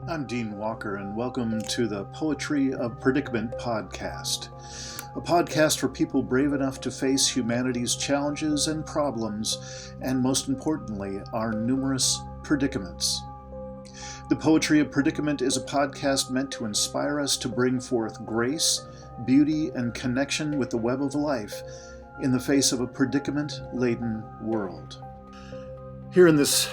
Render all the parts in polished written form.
I'm Dean Walker, and welcome to the Poetry of Predicament podcast, a podcast for people brave enough to face humanity's challenges and problems, and most importantly, our numerous predicaments. The Poetry of Predicament is a podcast meant to inspire us to bring forth grace, beauty, and connection with the web of life in the face of a predicament-laden world. Here in this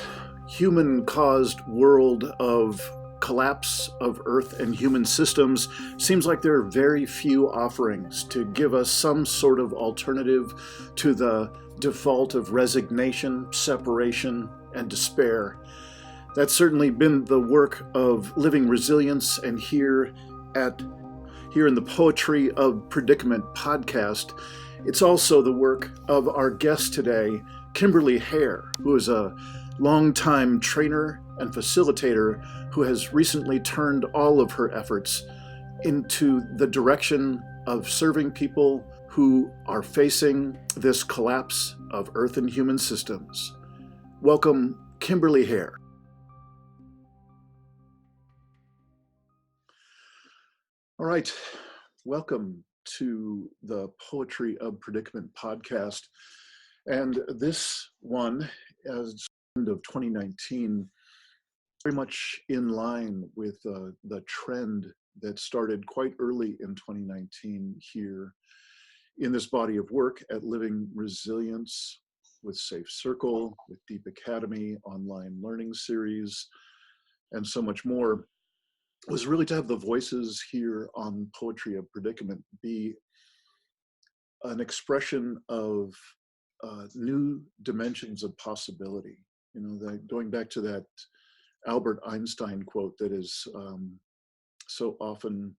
human-caused world of collapse of Earth and human systems, seems like there are very few offerings to give us some sort of alternative to the default of resignation, separation, and despair. That's certainly been the work of Living Resilience, and here in the Poetry of Predicament podcast, it's also the work of our guest today, Kimberley Hare, who is a longtime trainer and facilitator who has recently turned all of her efforts into the direction of serving people who are facing this collapse of Earth and human systems. Welcome, Kimberley Hare. All right, welcome to the Poetry of Predicament podcast. And this one, as end of 2019, very much in line with the trend that started quite early in 2019 here in this body of work at Living Resilience, with Safe Circle, with Deep Academy, online learning series, and so much more, was really to have the voices here on Poetry of Predicament be an expression of new dimensions of possibility. You know, going back to that Albert Einstein quote that is so often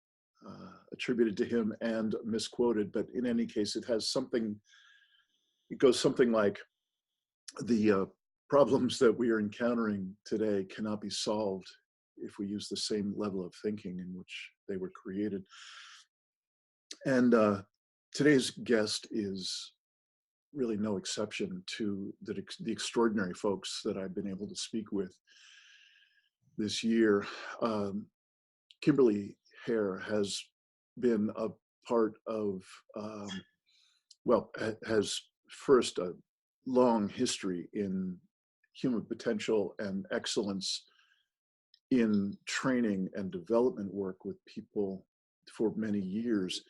attributed to him and misquoted, but in any case, it goes something like, the problems that we are encountering today cannot be solved if we use the same level of thinking in which they were created. And today's guest is really no exception to the extraordinary folks that I've been able to speak with this year. Kimberley Hare has been a part of, has first a long history in human potential and excellence in training and development work with people for many years.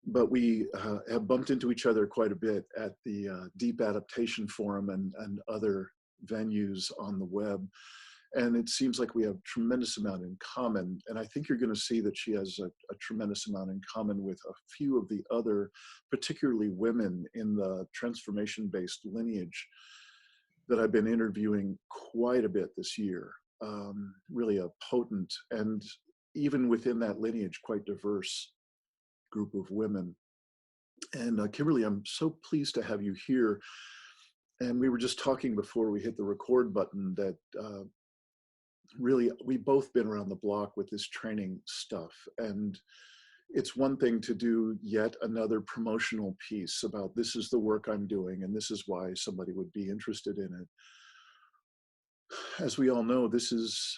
But we have bumped into each other quite a bit at the Deep Adaptation Forum and other venues on the web. And it seems like we have a tremendous amount in common. And I think you're going to see that she has a tremendous amount in common with a few of the other, particularly women in the transformation-based lineage that I've been interviewing quite a bit this year. Really a potent, and even within that lineage, quite diverse group of women. And Kimberley, I'm so pleased to have you here. And we were just talking before we hit the record button that really, we've both been around the block with this training stuff. And it's one thing to do yet another promotional piece about this is the work I'm doing and this is why somebody would be interested in it. As we all know, this is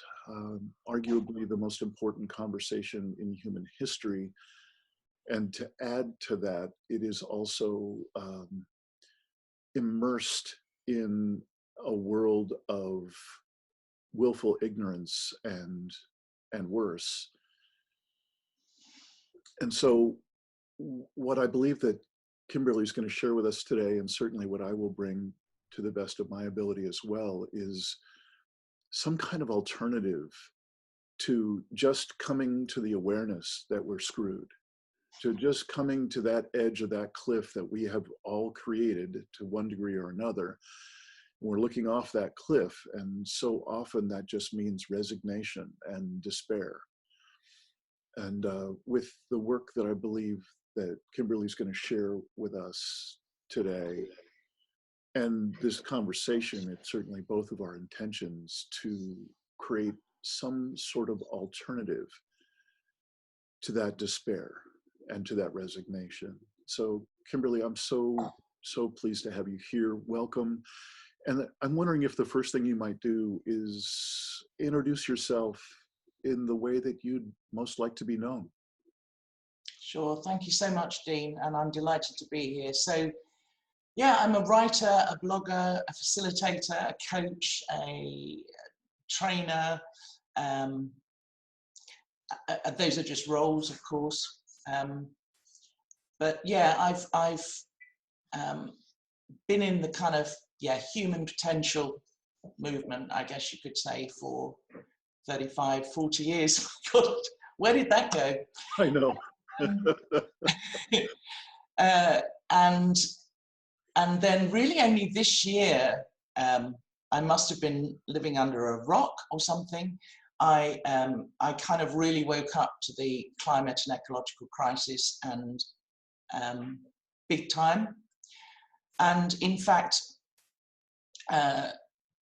arguably the most important conversation in human history. And to add to that, it is also immersed in a world of willful ignorance and worse. And so what I believe that Kimberley is going to share with us today, and certainly what I will bring to the best of my ability as well, is some kind of alternative to just coming to the awareness that we're screwed, to just coming to that edge of that cliff that we have all created to one degree or another. We're looking off that cliff, and so often that just means resignation and despair. And with the work that I believe that Kimberley's going to share with us today, and this conversation, it's certainly both of our intentions to create some sort of alternative to that despair and to that resignation. So Kimberley, I'm so pleased to have you here. Welcome. And I'm wondering if the first thing you might do is introduce yourself in the way that you'd most like to be known. Sure. Thank you so much, Dean. And I'm delighted to be here. So, yeah, I'm a writer, a blogger, a facilitator, a coach, a trainer. Those are just roles, of course. But yeah, I've been in the kind of human potential movement, I guess you could say, for 35, 40 years. God, where did that go? I know. And then really only this year, I must have been living under a rock or something. I kind of really woke up to the climate and ecological crisis, and big time. And in fact,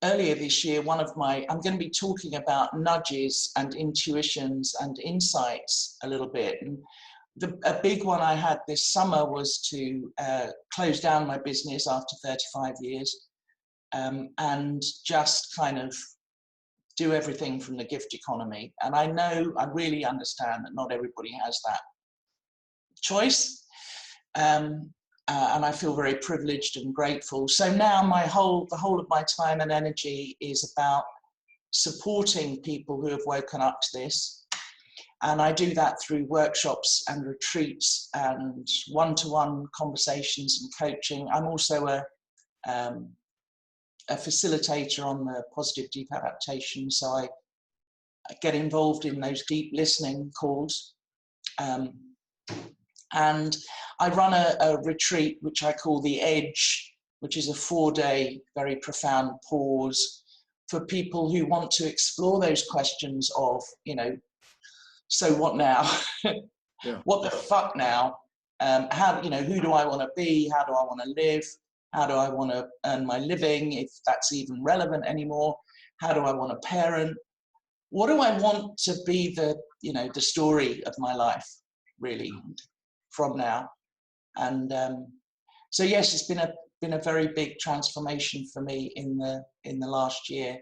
earlier this year, I'm going to be talking about nudges and intuitions and insights a little bit. And a big one I had this summer was to close down my business after 35 years and just kind of do everything from the gift economy. And I really understand that not everybody has that choice. And I feel very privileged and grateful. So now the whole of my time and energy is about supporting people who have woken up to this. And I do that through workshops and retreats and one-to-one conversations and coaching. I'm also a facilitator on the positive deep adaptation. So I get involved in those deep listening calls. And I run a retreat, which I call The Edge, which is a 4-day, very profound pause for people who want to explore those questions of, so what now? Yeah. What the fuck now? Who do I want to be? How do I want to live? How do I want to earn my living, if that's even relevant anymore? How do I want to parent? What do I want to be the story of my life, really, from now? And so yes, it's been a very big transformation for me in the last year.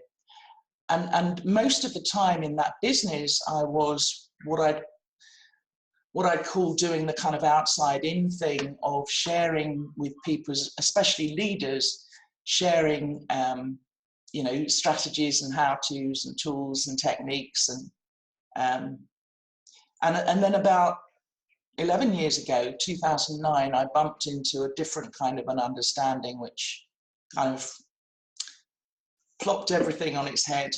And most of the time in that business, I was what I'd call doing the kind of outside in thing of sharing with people, especially leaders, sharing strategies and how-tos and tools and techniques. And then about 11 years ago, 2009, I bumped into a different kind of an understanding, which kind of plopped everything on its head.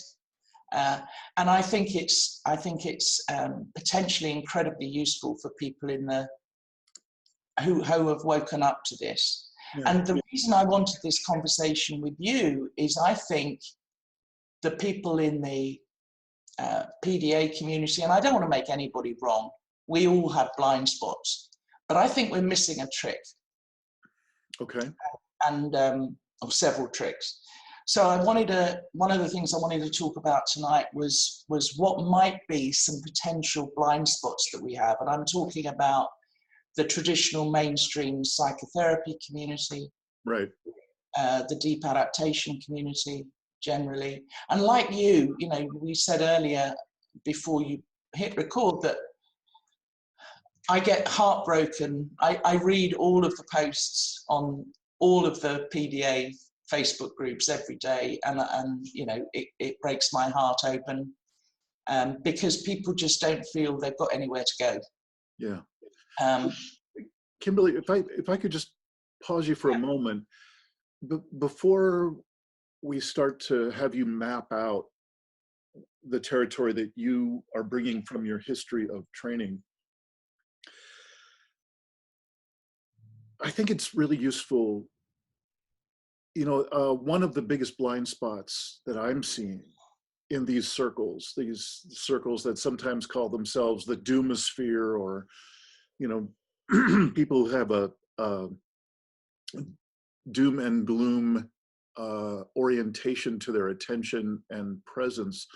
And I think it's potentially incredibly useful for people who have woken up to this. Yeah. And the reason I wanted this conversation with you is I think the people in the PDA community, and I don't want to make anybody wrong, we all have blind spots, but I think we're missing a trick. Okay. And or several tricks. So one of the things I wanted to talk about tonight was what might be some potential blind spots that we have. And I'm talking about the traditional mainstream psychotherapy community, right? The deep adaptation community generally. And like you, we said earlier before you hit record that I get heartbroken. I read all of the posts on all of the PDA Facebook groups every day, and it breaks my heart open because people just don't feel they've got anywhere to go. Yeah. Kimberley, if I could just pause you for a moment, before we start to have you map out the territory that you are bringing from your history of training, I think it's really useful. One of the biggest blind spots that I'm seeing in these circles that sometimes call themselves the doomosphere, or, people who have a doom and gloom orientation to their attention and presence.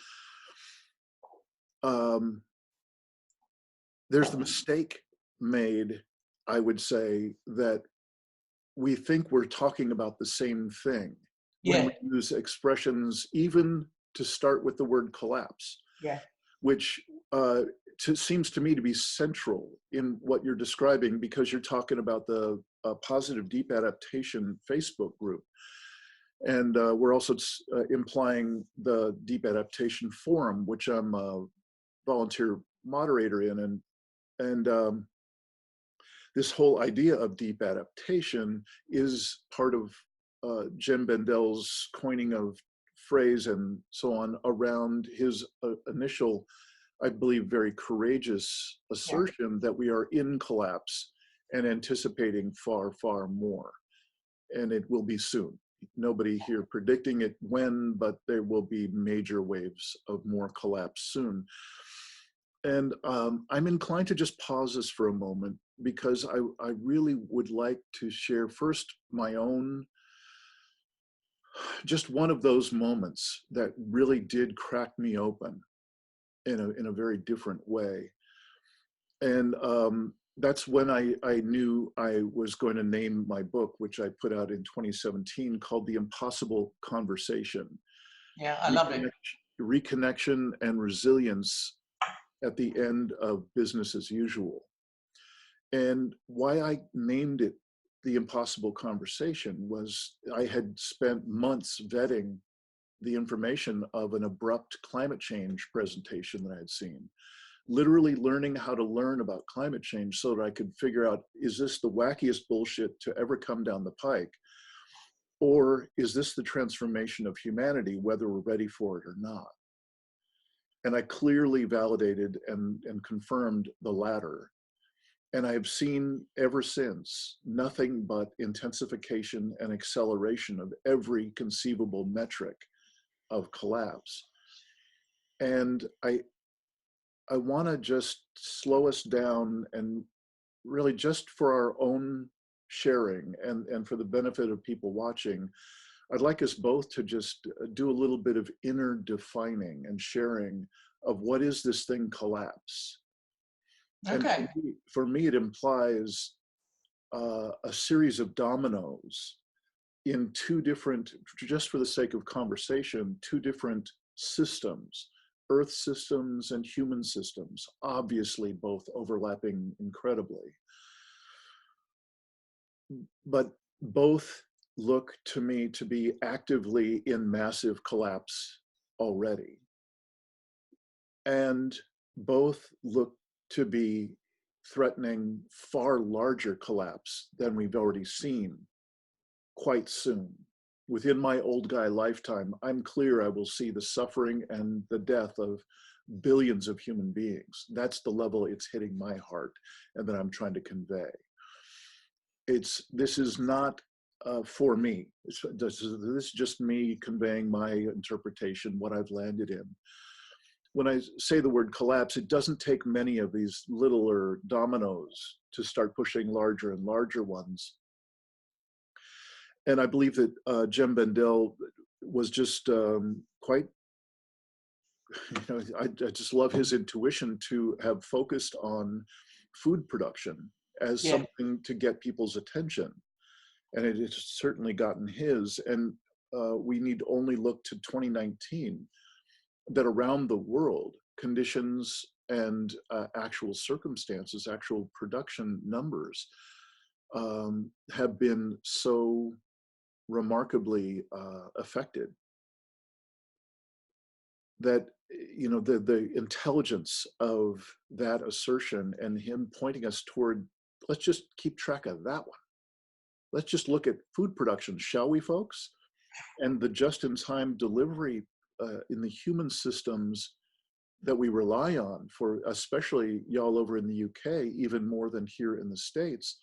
There's the mistake made, I would say, that we think we're talking about the same thing when we use expressions, even to start with the word collapse. Yeah. which seems to me to be central in what you're describing, because you're talking about the Positive Deep Adaptation Facebook group. And we're also implying the Deep Adaptation Forum, which I'm a volunteer moderator in. And this whole idea of deep adaptation is part of Jem Bendel's coining of phrase and so on around his initial, I believe, very courageous assertion that we are in collapse and anticipating far, far more. And it will be soon. Nobody here predicting it when, but there will be major waves of more collapse soon. And I'm inclined to just pause this for a moment, because I really would like to share first my own, just one of those moments that really did crack me open in a very different way. And that's when I knew I was going to name my book, which I put out in 2017, called The Impossible Conversation. Yeah, I love it. Reconnection and resilience at the end of business as usual. And why I named it The Impossible Conversation was I had spent months vetting the information of an abrupt climate change presentation that I had seen, literally learning how to learn about climate change so that I could figure out, is this the wackiest bullshit to ever come down the pike? Or is this the transformation of humanity, whether we're ready for it or not? And I clearly validated and confirmed the latter. And I have seen ever since nothing but intensification and acceleration of every conceivable metric of collapse. And I want to just slow us down, and really just for our own sharing and for the benefit of people watching, I'd like us both to just do a little bit of inner defining and sharing of what is this thing collapse. Okay. And for me, it implies a series of dominoes in two different, just for the sake of conversation, two different systems, Earth systems and human systems, obviously both overlapping incredibly. But both look to me to be actively in massive collapse already. And both look to be threatening far larger collapse than we've already seen quite soon. Within my old guy lifetime, I'm clear I will see the suffering and the death of billions of human beings. That's the level it's hitting my heart and that I'm trying to convey. This is not for me. This is just me conveying my interpretation, what I've landed in. When I say the word collapse, it doesn't take many of these littler dominoes to start pushing larger and larger ones. And I believe that Jem Bendel was just quite, I just love his intuition to have focused on food production as something to get people's attention. And it has certainly gotten his. And we need only look to 2019, that around the world, conditions and actual circumstances, actual production numbers have been so remarkably affected that, the intelligence of that assertion and him pointing us toward, let's just keep track of that one. Let's just look at food production, shall we, folks? And the just-in-time delivery in the human systems that we rely on, for especially y'all over in the UK, even more than here in the States,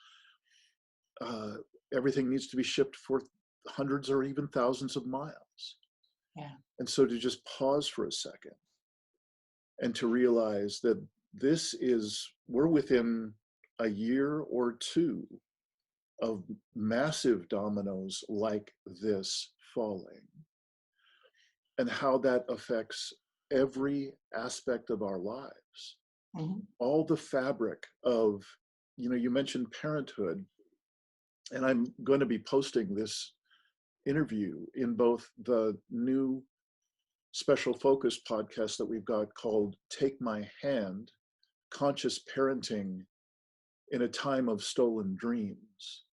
everything needs to be shipped for hundreds or even thousands of miles. Yeah. And so to just pause for a second and to realize that we're within a year or two of massive dominoes like this falling, and how that affects every aspect of our lives. Mm-hmm. All the fabric of, you mentioned parenthood, and I'm going to be posting this interview in both the new special focus podcast that we've got called Take My Hand, Conscious Parenting in a Time of Stolen Dreams.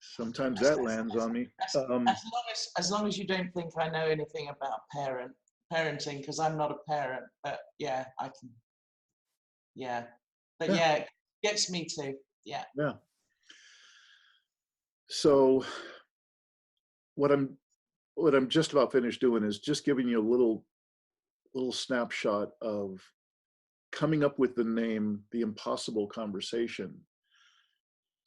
Sometimes that lands on me. As long as you don't think I know anything about parenting, because I'm not a parent, but yeah, I can. Yeah, but yeah, it gets me too. Yeah. Yeah. So what I'm just about finished doing is just giving you a little snapshot of coming up with the name, The Impossible Conversation.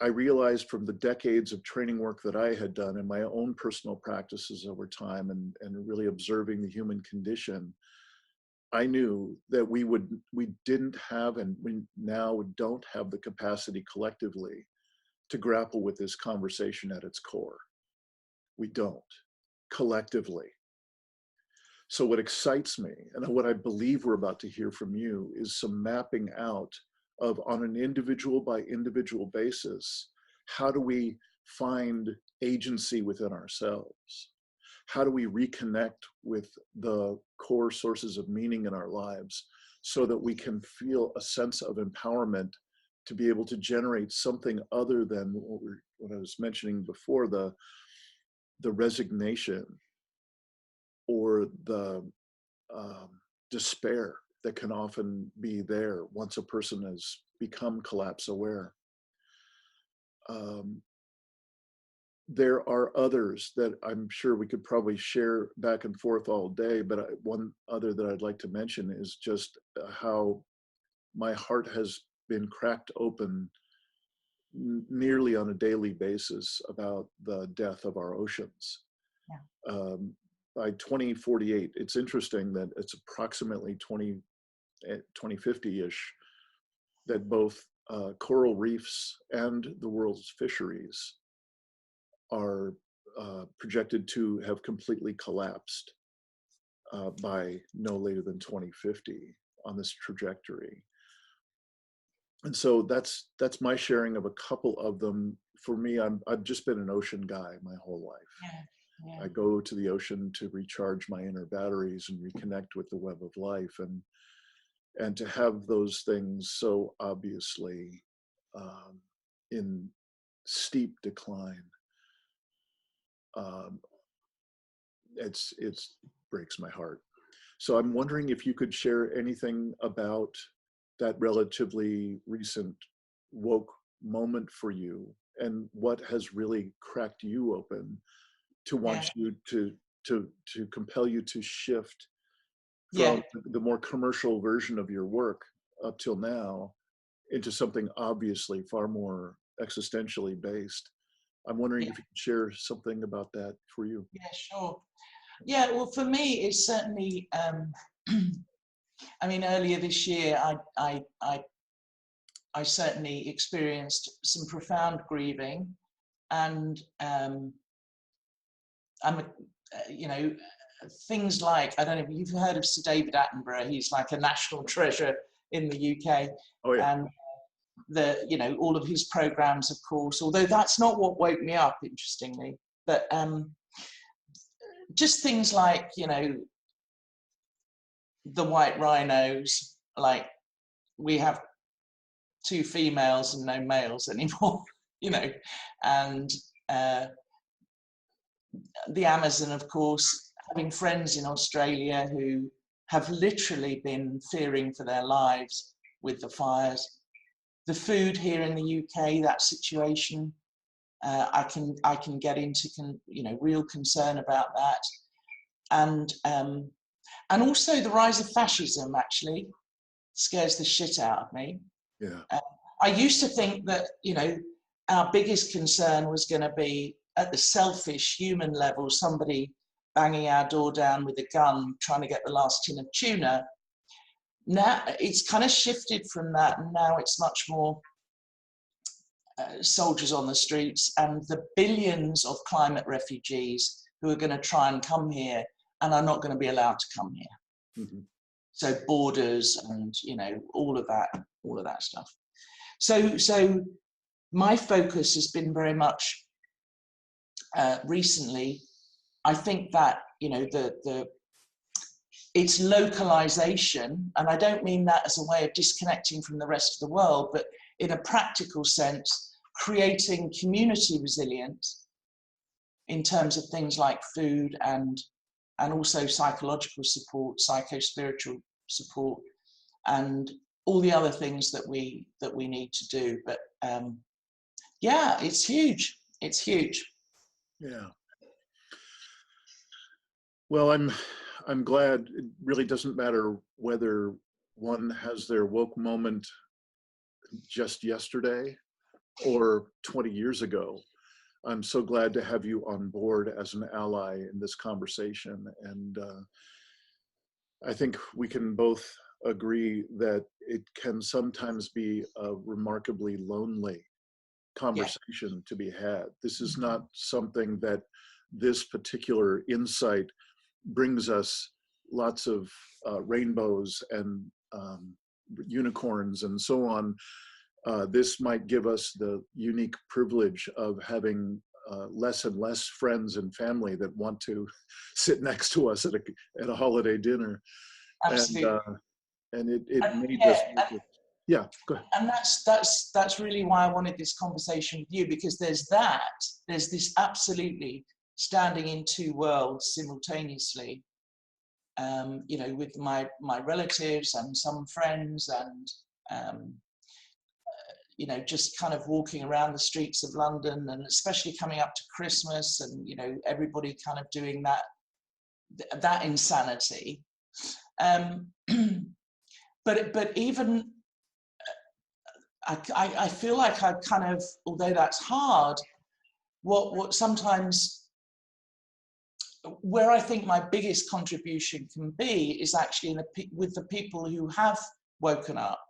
I realized from the decades of training work that I had done in my own personal practices over time and really observing the human condition, I knew that we didn't have, and we now don't have the capacity collectively to grapple with this conversation at its core. We don't, collectively. So what excites me, and what I believe we're about to hear from you, is some mapping out of, on an individual by individual basis, how do we find agency within ourselves? How do we reconnect with the core sources of meaning in our lives so that we can feel a sense of empowerment to be able to generate something other than what I was mentioning before, the resignation or the despair that can often be there once a person has become collapse aware. There are others that I'm sure we could probably share back and forth all day, but one other that I'd like to mention is just how my heart has been cracked open nearly on a daily basis about the death of our oceans. Yeah. By 2048, it's interesting that it's approximately 2050-ish that both coral reefs and the world's fisheries are projected to have completely collapsed by no later than 2050 on this trajectory. And so that's my sharing of a couple of them. For me, I've just been an ocean guy my whole life. Yeah. Yeah. I go to the ocean to recharge my inner batteries and reconnect with the web of life, and to have those things so obviously in steep decline, it's breaks my heart. So I'm wondering if you could share anything about that relatively recent woke moment for you, and what has really cracked you open to want you to compel you to shift from the more commercial version of your work up till now into something obviously far more existentially based. I'm wondering if you could share something about that for you. Yeah, sure. Yeah, well, for me, it's certainly, I mean, earlier this year, I certainly experienced some profound grieving, and things like, I don't know if you've heard of Sir David Attenborough. He's like a national treasure in the UK. Oh, yeah. And all of his programs, of course, although that's not what woke me up, interestingly, but just things like, the white rhinos, like we have 2 females and no males anymore, and the Amazon, of course, having friends in Australia who have literally been fearing for their lives with the fires. The food here in the UK, that situation, I can get into real concern about that, and also the rise of fascism actually scares the shit out of me. Yeah. I used to think that our biggest concern was going to be at the selfish human level, somebody banging our door down with a gun trying to get the last tin of tuna. Now it's kind of shifted from that, and now it's much more soldiers on the streets and the billions of climate refugees who are going to try and come here and are not going to be allowed to come here. Mm-hmm. So borders and all of that stuff. So my focus has been very much recently, I think that, you know, it's localization, and I don't mean that as a way of disconnecting from the rest of the world, but in a practical sense, creating community resilience in terms of things like food and also psychological support, psycho-spiritual support, and all the other things that we need to do. But yeah, it's huge. It's huge. Yeah. Well, I'm glad. It really doesn't matter whether one has their woke moment just yesterday or 20 years ago. I'm so glad to have you on board as an ally in this conversation. And I think we can both agree that it can sometimes be a remarkably lonely conversation to be had. This is not something that this particular insight brings us lots of rainbows and unicorns and so on. This might give us the unique privilege of having less and less friends and family that want to sit next to us at a holiday dinner. Absolutely. And it may just make it. Yeah, go ahead. And that's really why I wanted this conversation with you, because there's this absolutely standing in two worlds simultaneously. You know, with my relatives and some friends, and you know, just kind of walking around the streets of London, and especially coming up to Christmas, and you know, everybody kind of doing that insanity. But even I feel like I kind of, although that's hard, what sometimes, where I think my biggest contribution can be is actually with the people who have woken up.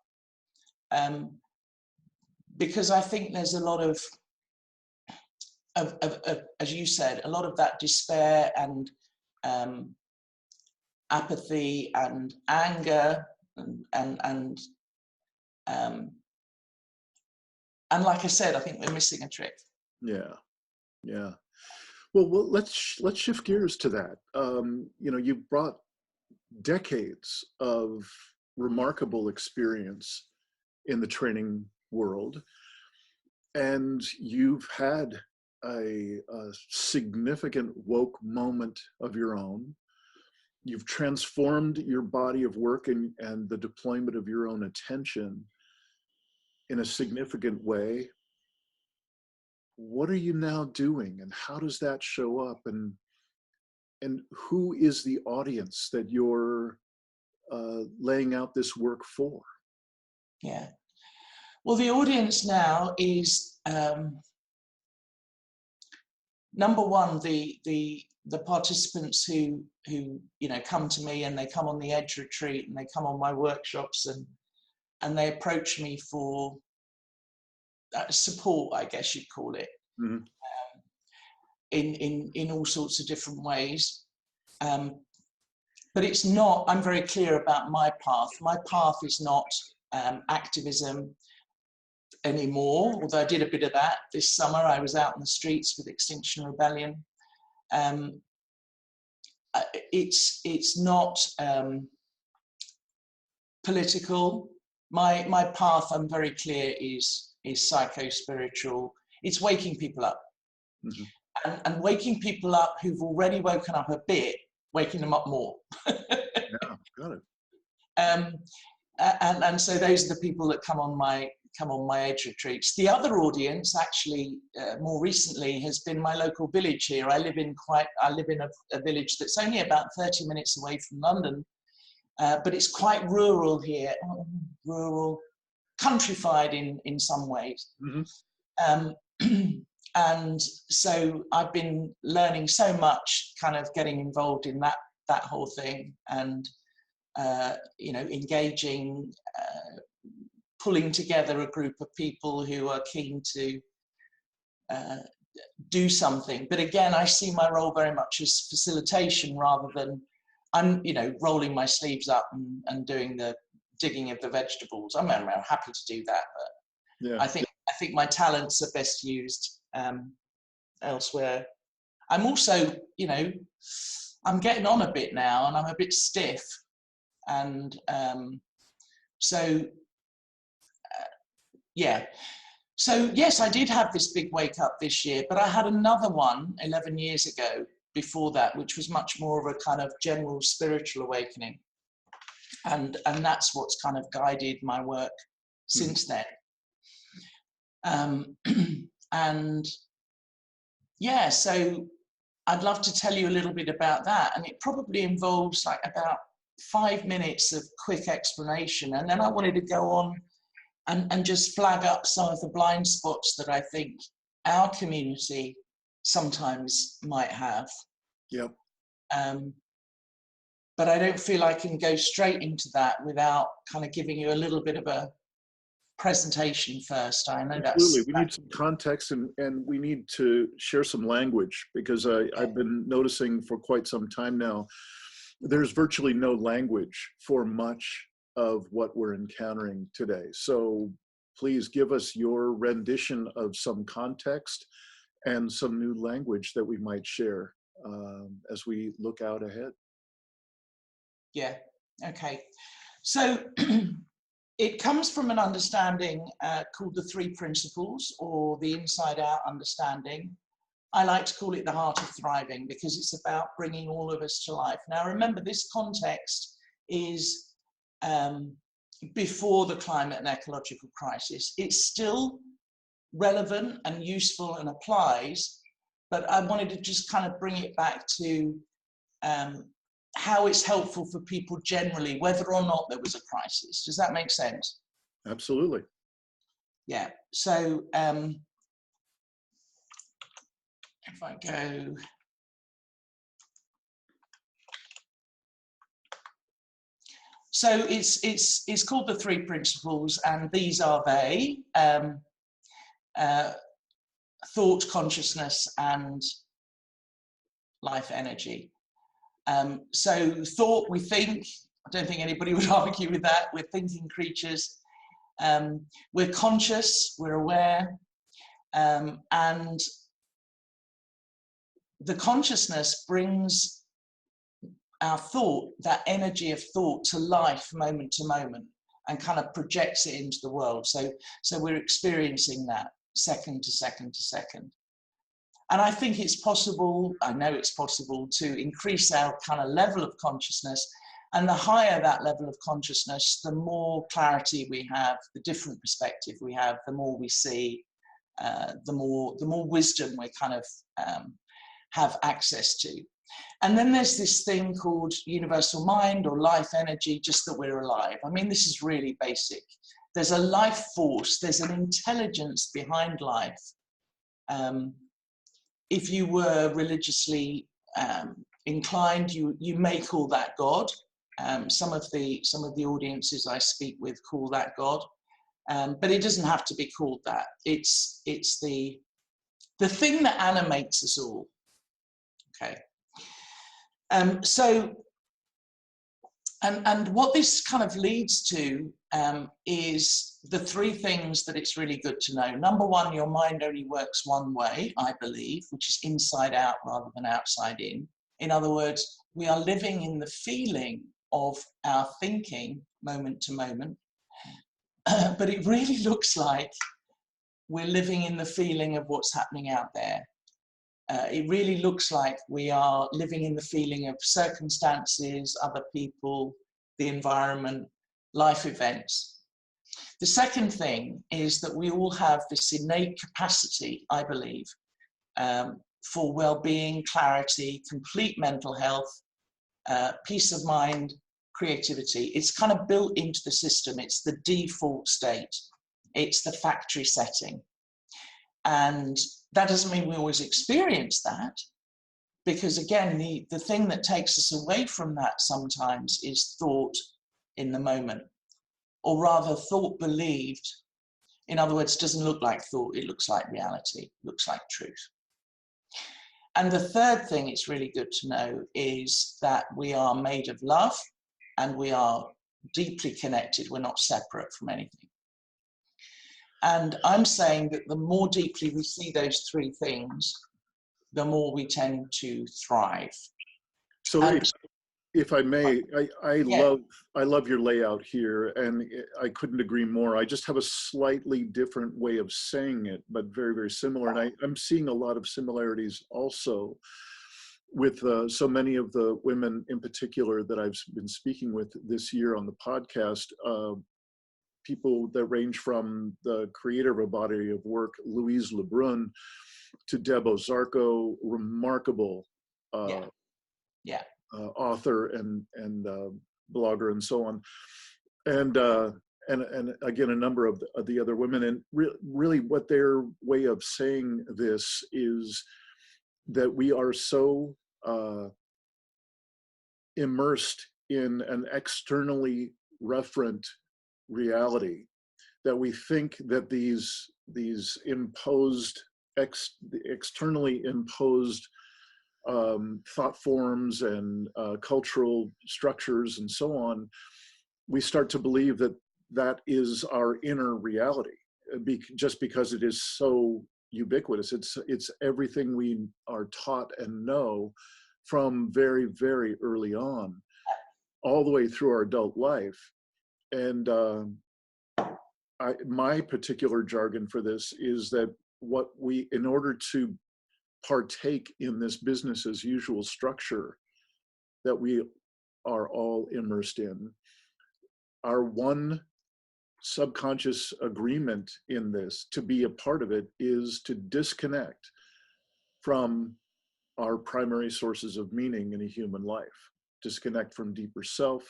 Because I think there's a lot of, as you said, a lot of that despair and apathy and anger and like I said, I think we're missing a trick. Yeah, yeah. Well, let's shift gears to that. You know, you brought decades of remarkable experience in the training world, and you've had a significant woke moment of your own. You've transformed your body of work and the deployment of your own attention in a significant way. What are you now doing, and how does that show up, and who is the audience that you're laying out this work for? Yeah. Well, the audience now is number one, the participants who you know come to me, and they come on the Edge retreat, and they come on my workshops, and they approach me for support, I guess you'd call it, Mm-hmm. in all sorts of different ways. But it's not. I'm very clear about my path. My path is not activism anymore, although I did a bit of that this summer. I was out in the streets with Extinction Rebellion. It's not political. My path, I'm very clear, is psycho-spiritual. It's waking people up. Mm-hmm. and waking people up who've already woken up a bit, waking them up more. Yeah, got it. And so those are the people that come on my Edge retreats. The other audience, actually, more recently, has been my local village here. I live in a village that's only about 30 minutes away from London, but it's quite rural here, rural, countrified in some ways. Mm-hmm. And so I've been learning so much, kind of getting involved in that whole thing, and you know, engaging, pulling together a group of people who are keen to do something. But again, I see my role very much as facilitation, rather than I'm, you know, rolling my sleeves up and doing the digging of the vegetables. I'm happy to do that, but yeah. I think my talents are best used elsewhere. I'm also, you know, I'm getting on a bit now and I'm a bit stiff. And yeah. So yes, I did have this big wake up this year, but I had another one 11 years ago before that, which was much more of a kind of general spiritual awakening. And that's what's kind of guided my work since then. And yeah, so I'd love to tell you a little bit about that. And it probably involves like about 5 minutes of quick explanation. And then I wanted to go on and just flag up some of the blind spots that I think our community sometimes might have. Yep. But I don't feel I can go straight into that without kind of giving you a little bit of a presentation first. I know Absolutely. We need some context, and we need to share some language, because I've been noticing for quite some time now, there's virtually no language for much of what we're encountering today. So please give us your rendition of some context and some new language that we might share as we look out ahead. Yeah, okay. So it comes from an understanding called the 3 principles, or the inside out understanding. I like to call it the heart of thriving, because it's about bringing all of us to life. Now, remember, this context is before the climate and ecological crisis. It's still relevant and useful and applies, but I wanted to just kind of bring it back to how it's helpful for people generally, whether or not there was a crisis. Does that make sense? Absolutely. Yeah. So if I go, so it's called the 3 principles, and these are they: thought, consciousness, and life energy. So thought, we think. I don't think anybody would argue with that. We're thinking creatures. We're conscious, we're aware, and the consciousness brings our thought, that energy of thought, to life moment to moment, and kind of projects it into the world. So we're experiencing that second to second to second. And I think it's possible, I know it's possible, to increase our kind of level of consciousness. And the higher that level of consciousness, the more clarity we have, the different perspective we have, the more we see, the more wisdom we kind of have access to. And then there's this thing called universal mind or life energy, just that we're alive. I mean, this is really basic. There's a life force, there's an intelligence behind life. If you were religiously inclined, you may call that God. Some of the audiences I speak with call that God, but it doesn't have to be called that. It's the thing that animates us all. Okay. So what this kind of leads to is the 3 things that it's really good to know. Number 1, your mind only works one way, I believe, which is inside out rather than outside in. In other words, we are living in the feeling of our thinking moment to moment, but it really looks like we're living in the feeling of what's happening out there. It really looks like we are living in the feeling of circumstances, other people, the environment, life events. The second thing is that we all have this innate capacity, I believe, for well-being, clarity, complete mental health, peace of mind, creativity. It's kind of built into the system. It's the default state. It's the factory setting. And that doesn't mean we always experience that, because again, the thing that takes us away from that sometimes is thought in the moment, or rather thought believed. In other words, doesn't look like thought, it looks like reality, looks like truth. And the third thing it's really good to know is that we are made of love and we are deeply connected. We're not separate from anything. And I'm saying that the more deeply we see those 3 things, the more we tend to thrive. So And if I may, yeah, I love your layout here, and I couldn't agree more. I just have a slightly different way of saying it, but very, very similar. And I'm seeing a lot of similarities also with so many of the women in particular that I've been speaking with this year on the podcast, people that range from the creator of a body of work, Louise Lebrun, to Deb Ozarko, remarkable author and blogger and so on, and again a number of the other women, and really what their way of saying this is that we are so immersed in an externally referent reality that we think that these imposed externally imposed thought forms and cultural structures and so on, we start to believe that that is our inner reality, just because it is so ubiquitous. It's everything we are taught and know from very, very early on, all the way through our adult life. And my particular jargon for this is that in order to partake in this business as usual structure that we are all immersed in, our one subconscious agreement in this to be a part of it is to disconnect from our primary sources of meaning in a human life, disconnect from deeper self,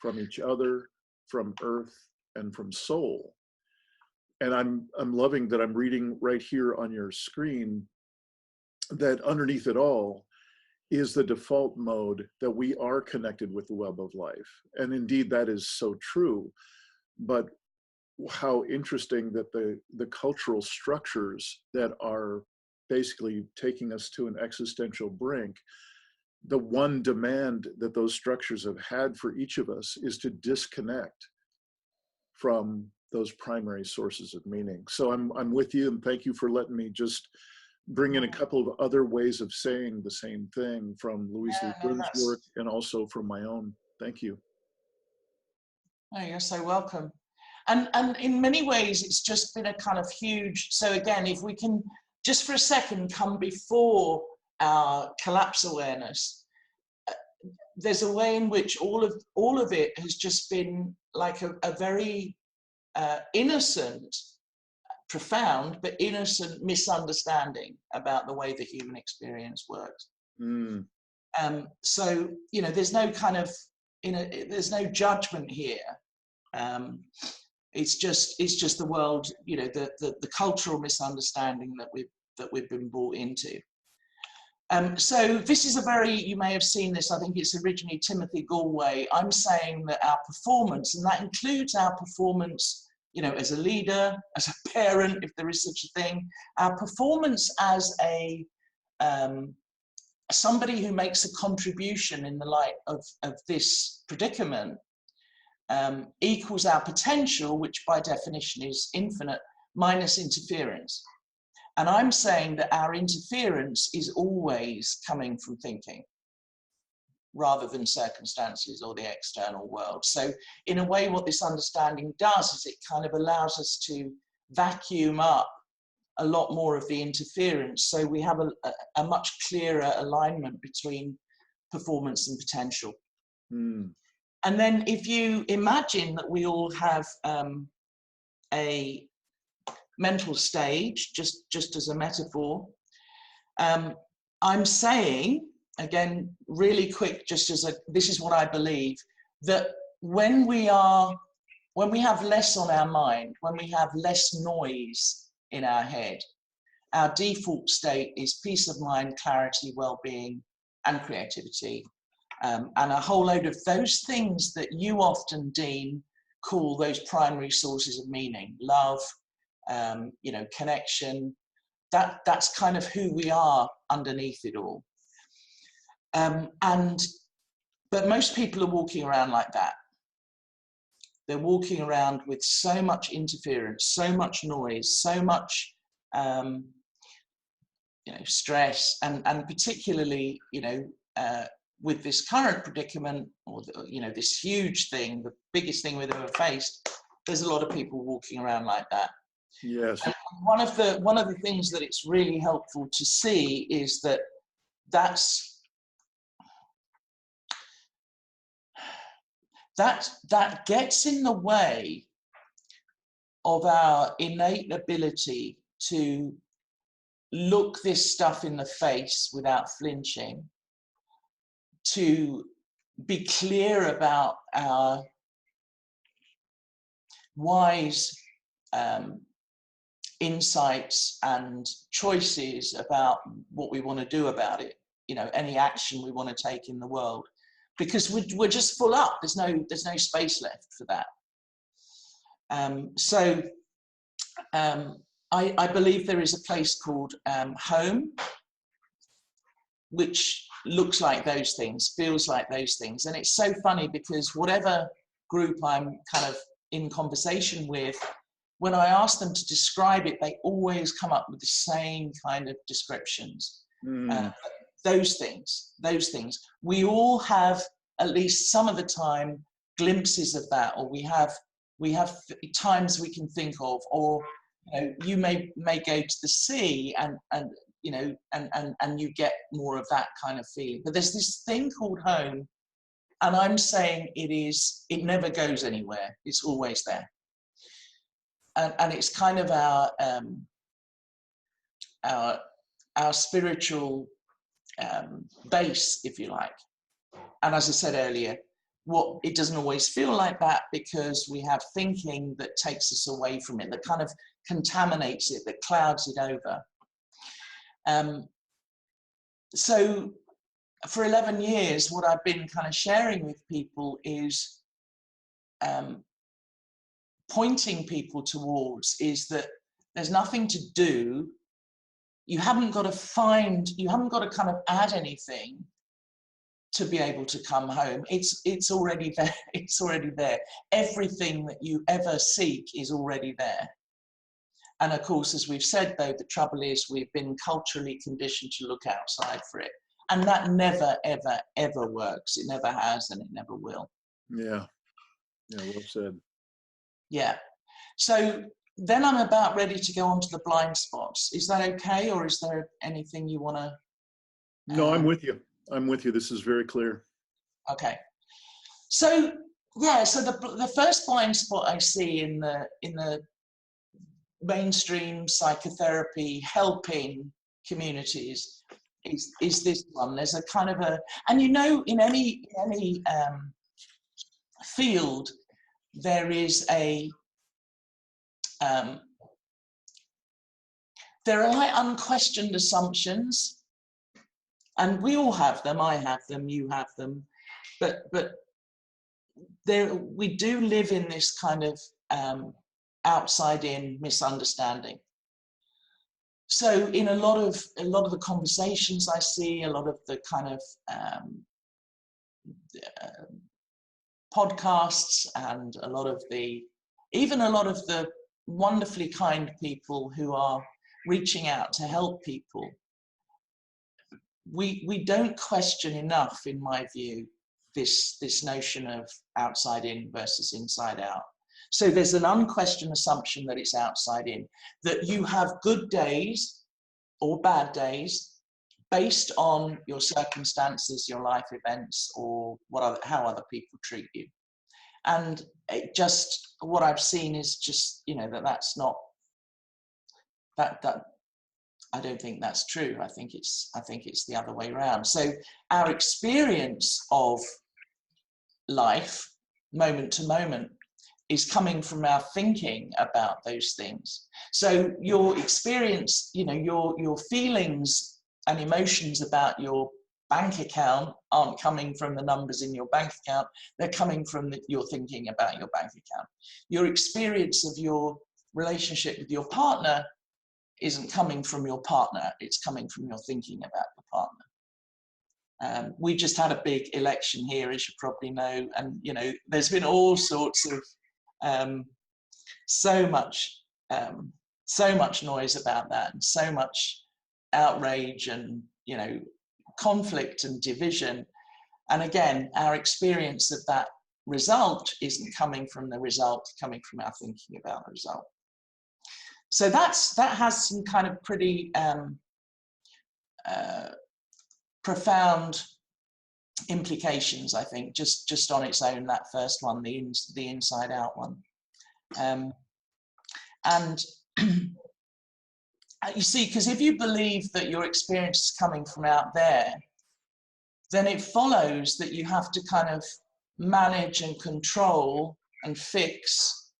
from each other, from earth, and from soul. And I'm loving that I'm reading right here on your screen that underneath it all is the default mode that we are connected with the web of life. And indeed, that is so true. But how interesting that the cultural structures that are basically taking us to an existential brink, the one demand that those structures have had for each of us is to disconnect from those primary sources of meaning. So I'm with you, and thank you for letting me just bring in a couple of other ways of saying the same thing from Louise Lebrun's work and also from my own. Thank you. Oh, you're so welcome. And in many ways, it's just been a kind of huge, so again, if we can just for a second come before our collapse awareness, there's a way in which all of it has just been like a very innocent, profound, but innocent misunderstanding about the way the human experience works. Mm. So, there's no kind of, there's no judgment here. It's just the world, the cultural misunderstanding that we've been brought into. So this is you may have seen this, I think it's originally Timothy Galway. I'm saying that our performance, and that includes our performance, as a leader, as a parent, if there is such a thing, our performance as somebody who makes a contribution in the light of this predicament, equals our potential, which by definition is infinite, minus interference. And I'm saying that our interference is always coming from thinking rather than circumstances or the external world. So in a way, what this understanding does is it kind of allows us to vacuum up a lot more of the interference. So we have a much clearer alignment between performance and potential. Mm. And then if you imagine that we all have a mental stage, just as a metaphor, I'm saying, again, really quick, this is what I believe, that when we have less on our mind, when we have less noise in our head, our default state is peace of mind, clarity, well-being, and creativity. And a whole load of those things that you often call those primary sources of meaning, love, connection, that's kind of who we are underneath it all. But most people are walking around like that. They're walking around with so much interference, so much noise, so much stress, and particularly, with this current predicament, or this huge thing, the biggest thing we've ever faced, there's a lot of people walking around like that. Yes. And one of the things that it's really helpful to see is that gets in the way of our innate ability to look this stuff in the face without flinching, to be clear about our wise insights and choices about what we want to do about it, any action we want to take in the world, because we're just full up. There's no space left for that. I believe there is a place called home, which looks like those things, feels like those things. And it's so funny because whatever group I'm kind of in conversation with, when I ask them to describe it, they always come up with the same kind of descriptions. Those things. We all have, at least some of the time, glimpses of that, or we have times we can think of, or you may go to the sea and you get more of that kind of feeling. But there's this thing called home, and I'm saying it never goes anywhere. It's always there. And it's kind of our spiritual base, if you like. And as I said earlier, it doesn't always feel like that because we have thinking that takes us away from it, that kind of contaminates it, that clouds it over. So for 11 years, what I've been kind of sharing with people is pointing people towards is that there's nothing to do. You haven't got to kind of add anything to be able to come home. It's already there. It's already there. Everything that you ever seek is already there. And of course, as we've said, though, the trouble is we've been culturally conditioned to look outside for it. And that never, ever, ever works. It never has, and it never will. Yeah. Yeah, well said. Yeah. So then I'm about ready to go on to the blind spots. Is that okay? Or is there anything you want to? No, I'm with you. This is very clear. Okay. So, yeah, so the first blind spot I see in the mainstream psychotherapy helping communities is this one. There's a kind of and in any field, there is there are like unquestioned assumptions, and we all have them. I have them, you have them, but we do live in this kind of outside-in misunderstanding. So in a lot of the conversations I see, a lot of the kind of podcasts, and even a lot of the wonderfully kind people who are reaching out to help people, we don't question enough, in my view, this notion of outside in versus inside out. So there's an unquestioned assumption that it's outside in, that you have good days or bad days based on your circumstances, your life events, or how other people treat you. And what I've seen is just, that's not, that I don't think that's true. I think it's the other way around. So our experience of life, moment to moment, is coming from our thinking about those things. So your experience, your feelings and emotions about your bank account aren't coming from the numbers in your bank account. They're coming from your thinking about your bank account. Your experience of your relationship with your partner isn't coming from your partner. It's coming from your thinking about your partner. We just had a big election here, as you probably know, and there's been all sorts of so much noise about that, and so much outrage and, you know, conflict and division. And again, our experience of that result isn't coming from the result, coming from our thinking about the result. So that has some kind of pretty profound implications, I think, just on its own, that first one, the inside out one. And you see, because if you believe that your experience is coming from out there, then it follows that you have to kind of manage and control and fix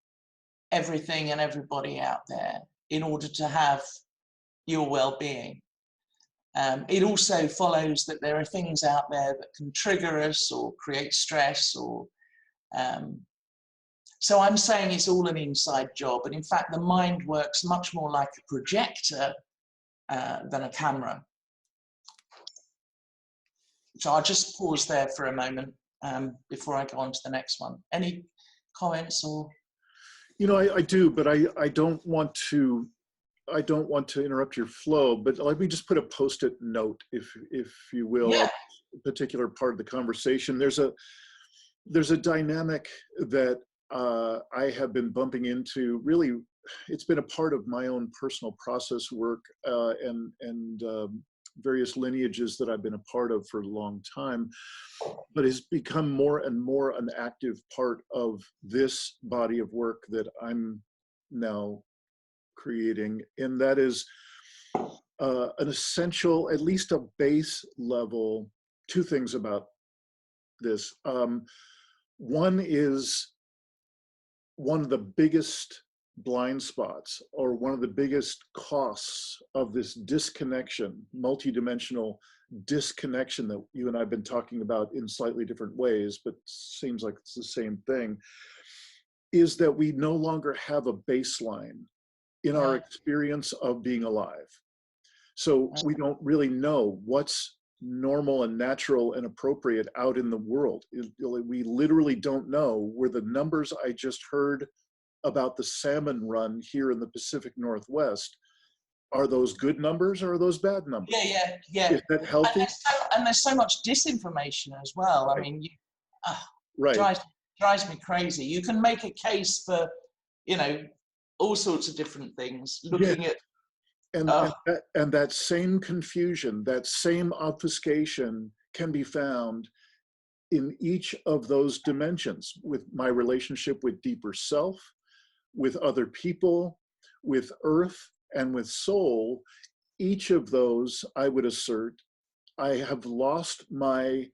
everything and everybody out there in order to have your well-being. It also follows that there are things out there that can trigger us or create stress, or so I'm saying it's all an inside job. And in fact, the mind works much more like a projector than a camera. So I'll just pause there for a moment before I go on to the next one. Any comments or? You know, I do, but I don't want to interrupt your flow, but let me just put a post-it note, if you will, Yeah. a particular part of the conversation. There's a dynamic that I have been bumping into. Really, it's been a part of my own personal process work and various lineages that I've been a part of for a long time, but has become more and more an active part of this body of work that I'm now creating. And that is an essential, at least a base level, two things about this. One is one of the biggest blind spots, or one of the biggest costs of this disconnection, multidimensional disconnection that you and I have been talking about in slightly different ways, but seems like it's the same thing, is that we no longer have a baseline in our experience of being alive. So we don't really know what's normal and natural and appropriate out in the world. We literally don't know. Were the numbers I just heard about the salmon run here in the Pacific Northwest, are those good numbers or are those bad numbers? Yeah. Is that healthy? And there's so much disinformation as well. Right. I mean, Right. drives me crazy. You can make a case for, you know, all sorts of different things, looking at and that same confusion, that same obfuscation can be found in each of those dimensions, with my relationship with deeper self, with other people, with earth, and with soul. Each of those, I would assert, I have lost my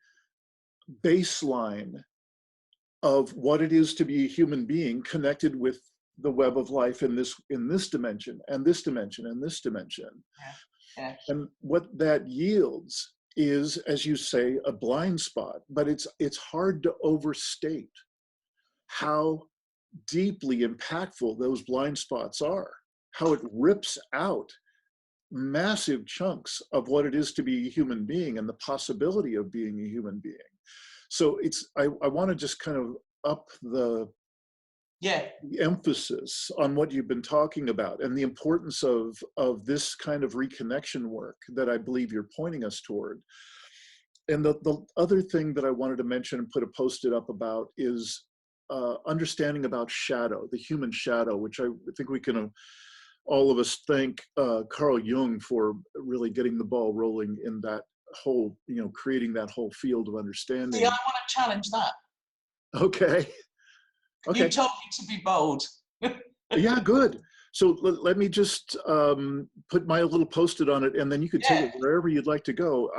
baseline of what it is to be a human being connected with the web of life in this dimension, and this dimension, and this dimension. Yeah. And what that yields is, as you say, a blind spot, but it's hard to overstate how deeply impactful those blind spots are, how it rips out massive chunks of what it is to be a human being and the possibility of being a human being. So I want to just kind of up the emphasis on what you've been talking about and the importance of this kind of reconnection work that I believe you're pointing us toward. And the other thing that I wanted to mention and put a post-it up about is understanding about shadow, the human shadow, which I think we can all of us thank Carl Jung for really getting the ball rolling in that whole, creating that whole field of understanding. See, I want to challenge that. Okay. You told me to be bold. Yeah, good. So let me just put my little post-it on it, and then you could take it wherever you'd like to go.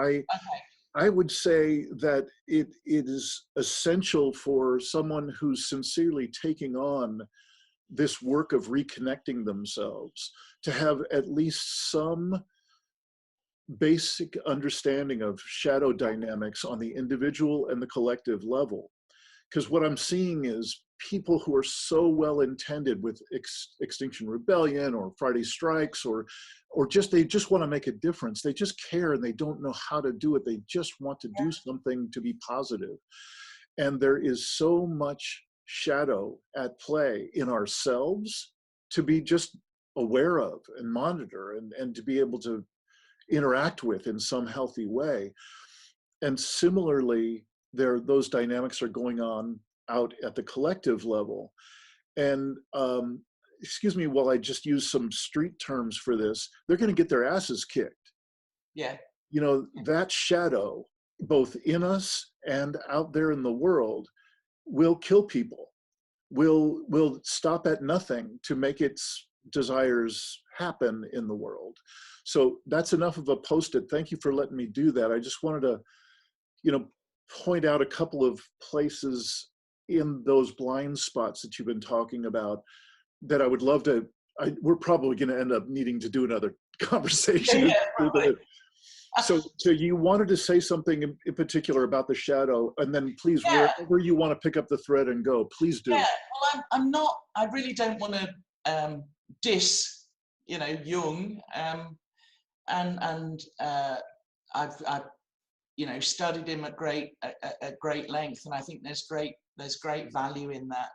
I would say that it is essential for someone who's sincerely taking on this work of reconnecting themselves to have at least some basic understanding of shadow dynamics on the individual and the collective level. Because what I'm seeing is people who are so well intended with Extinction Rebellion or Friday Strikes or they just want to make a difference. They just care and they don't know how to do it. They just want to do something to be positive. And there is so much shadow at play in ourselves to be just aware of and monitor and to be able to interact with in some healthy way. And similarly, those dynamics are going on out at the collective level. And excuse me, while I just use some street terms for this, they're going to get their asses kicked. Yeah. You know, that shadow, both in us and out there in the world, will kill people, will stop at nothing to make its desires happen in the world. So that's enough of a post-it. Thank you for letting me do that. I just wanted to, you know, point out a couple of places in those blind spots that you've been talking about that I would love to, we're probably going to end up needing to do another conversation. Yeah, so you wanted to say something in particular about the shadow, and then please, yeah. wherever you want to pick up the thread and go, please do. Yeah, well, I'm not, I really don't want to diss, you know, Jung, I've you know, studied him at great length, and I think there's great value in that.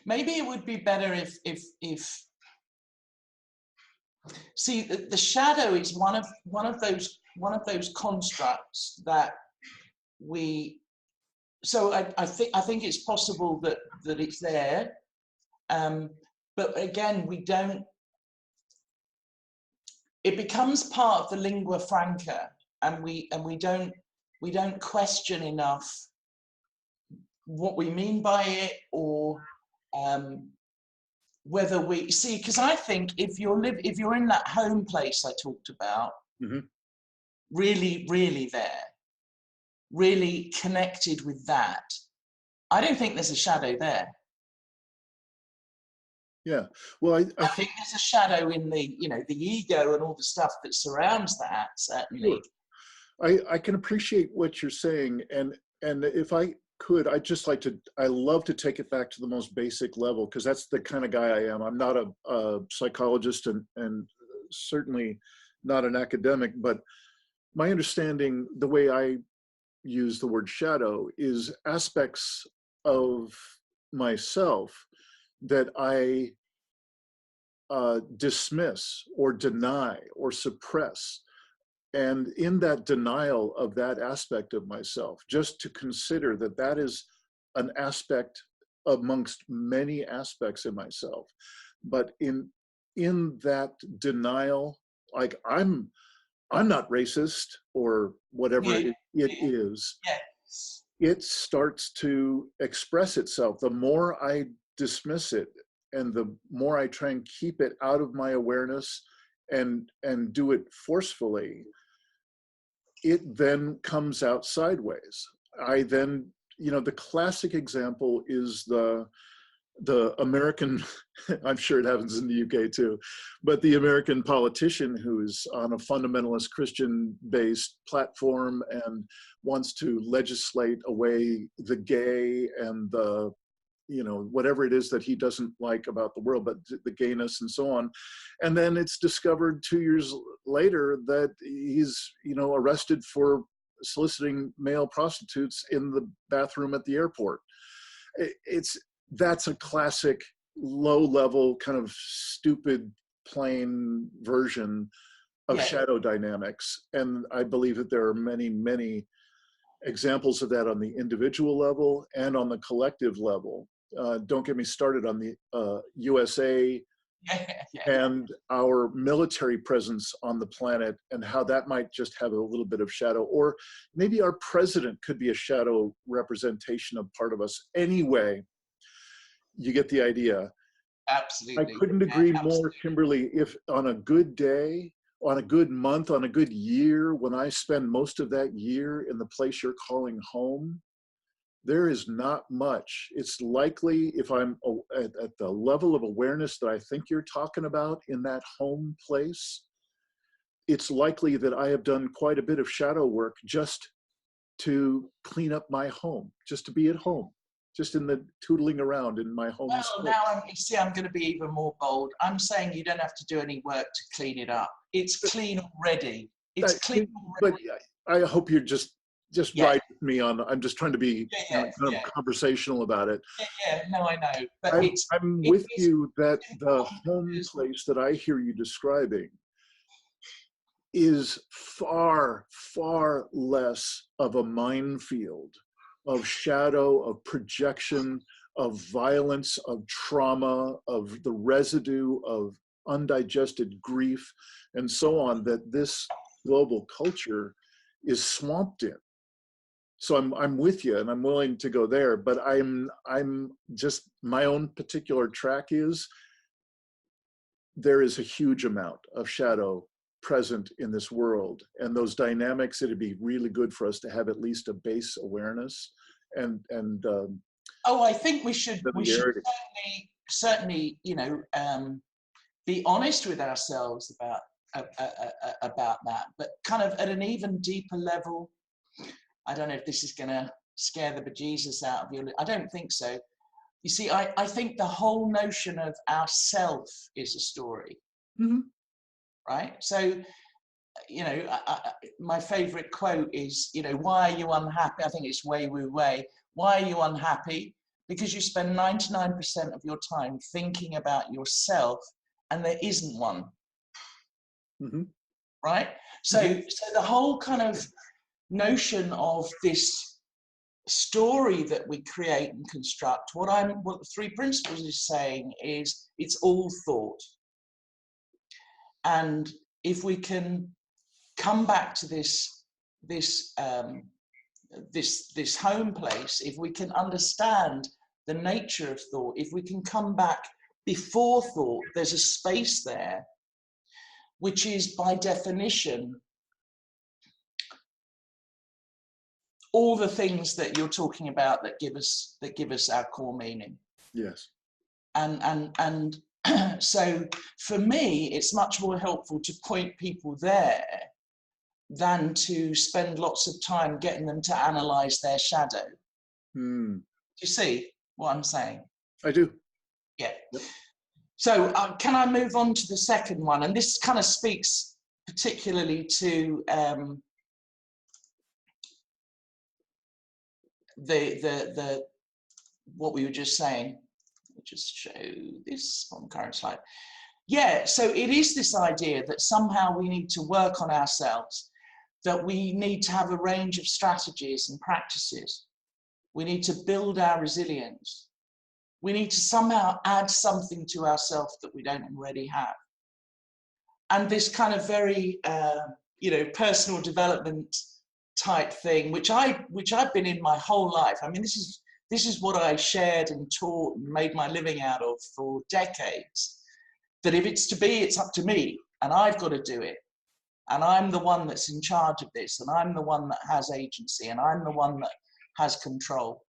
Maybe it would be better if see, the shadow is one of those constructs that we. So I think it's possible that it's there, but again, we don't. It becomes part of the lingua franca, and we don't question enough what we mean by it, or whether we see. Because I think if you're in that home place I talked about, really there, really connected with that, I don't think there's a shadow there. Yeah, well, I think there's a shadow in the, you know, the ego and all the stuff that surrounds that, certainly. Sure. I can appreciate what you're saying, and if I could, I love to take it back to the most basic level, because that's the kind of guy I am. I'm not a psychologist and certainly not an academic, but my understanding, the way I use the word shadow, is aspects of myself that I dismiss or deny or suppress. And in that denial of that aspect of myself, just to consider that that is an aspect amongst many aspects in myself. But in that denial, like I'm not racist or whatever it is, it starts to express itself. The more I dismiss it and the more I try and keep it out of my awareness and do it forcefully, it then comes out sideways. I then, you know, the classic example is the American, I'm sure it happens in the UK too, but the American politician who's on a fundamentalist Christian-based platform and wants to legislate away the gay and the, you know, whatever it is that he doesn't like about the world, but the gayness and so on. And then it's discovered 2 years later that he's, you know, arrested for soliciting male prostitutes in the bathroom at the airport. That's a classic low-level kind of stupid, plain version of shadow dynamics. And I believe that there are many, many examples of that on the individual level and on the collective level. Don't get me started on the USA and our military presence on the planet and how that might just have a little bit of shadow. Or maybe our president could be a shadow representation of part of us. Anyway, you get the idea. Absolutely. I couldn't agree more, Kimberly. If on a good day, on a good month, on a good year, when I spend most of that year in the place you're calling home, there is not much. It's likely, if I'm at the level of awareness that I think you're talking about in that home place, it's likely that I have done quite a bit of shadow work just to clean up my home, just to be at home, just in the tootling around in my home. Well, now I'm going to be even more bold. I'm saying you don't have to do any work to clean it up. It's clean already. It's clean already. But I hope you're just just Yeah. ride with me on. I'm just trying to be kind of conversational about it. No, I know, but I'm with you that the important home because, place that I hear you describing is far, far less of a minefield of shadow, of projection, of violence, of trauma, of the residue of undigested grief, and so on, that this global culture is swamped in. So I'm with you, and I'm willing to go there, but I'm just, my own particular track is, there is a huge amount of shadow present in this world, and those dynamics, it'd be really good for us to have at least a base awareness and I think we should certainly be honest with ourselves about that, but kind of at an even deeper level. I don't know if this is going to scare the bejesus out of you. I don't think so. You see, I think the whole notion of ourself is a story. Mm-hmm. Right? So, my favorite quote is, why are you unhappy? I think it's Wei Wu Wei. Why are you unhappy? Because you spend 99% of your time thinking about yourself, and there isn't one. Mm-hmm. Right? So the whole kind of notion of this story that we create and construct, what the three principles is saying is, it's all thought. And if we can come back to this home place, if we can understand the nature of thought, if we can come back before thought, there's a space there, which is by definition all the things that you're talking about that give us our core meaning. Yes. And so for me, it's much more helpful to point people there than to spend lots of time getting them to analyze their shadow. Do you see what I'm saying? I do. Yeah. Yep. So can I move on to the second one? And this kind of speaks particularly to the what we were just saying. Let me just show this on the current slide. Yeah, so it is this idea that somehow we need to work on ourselves, that we need to have a range of strategies and practices. We need to build our resilience. We need to somehow add something to ourselves that we don't already have. And this kind of very, personal development type thing, which I've been in my whole life. I mean, this is what I shared and taught and made my living out of for decades. That if it's to be, it's up to me, and I've got to do it. And I'm the one that's in charge of this, and I'm the one that has agency, and I'm the one that has control.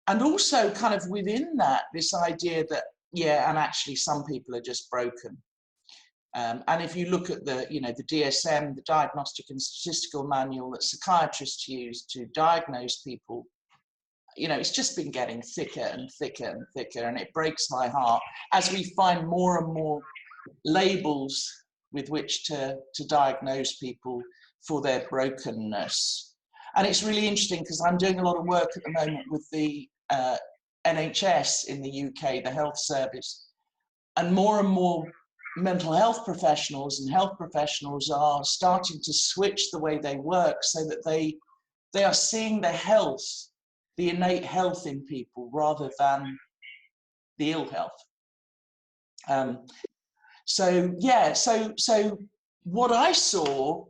And also kind of within that, this idea that, and actually some people are just broken. And if you look at the DSM, the Diagnostic and Statistical Manual that psychiatrists use to diagnose people, it's just been getting thicker and thicker and thicker, and it breaks my heart as we find more and more labels with which to diagnose people for their brokenness. And it's really interesting because I'm doing a lot of work at the moment with the NHS in the UK, the health service, and more mental health professionals and health professionals are starting to switch the way they work so that they are seeing the health, the innate health in people rather than the ill health. So what I saw,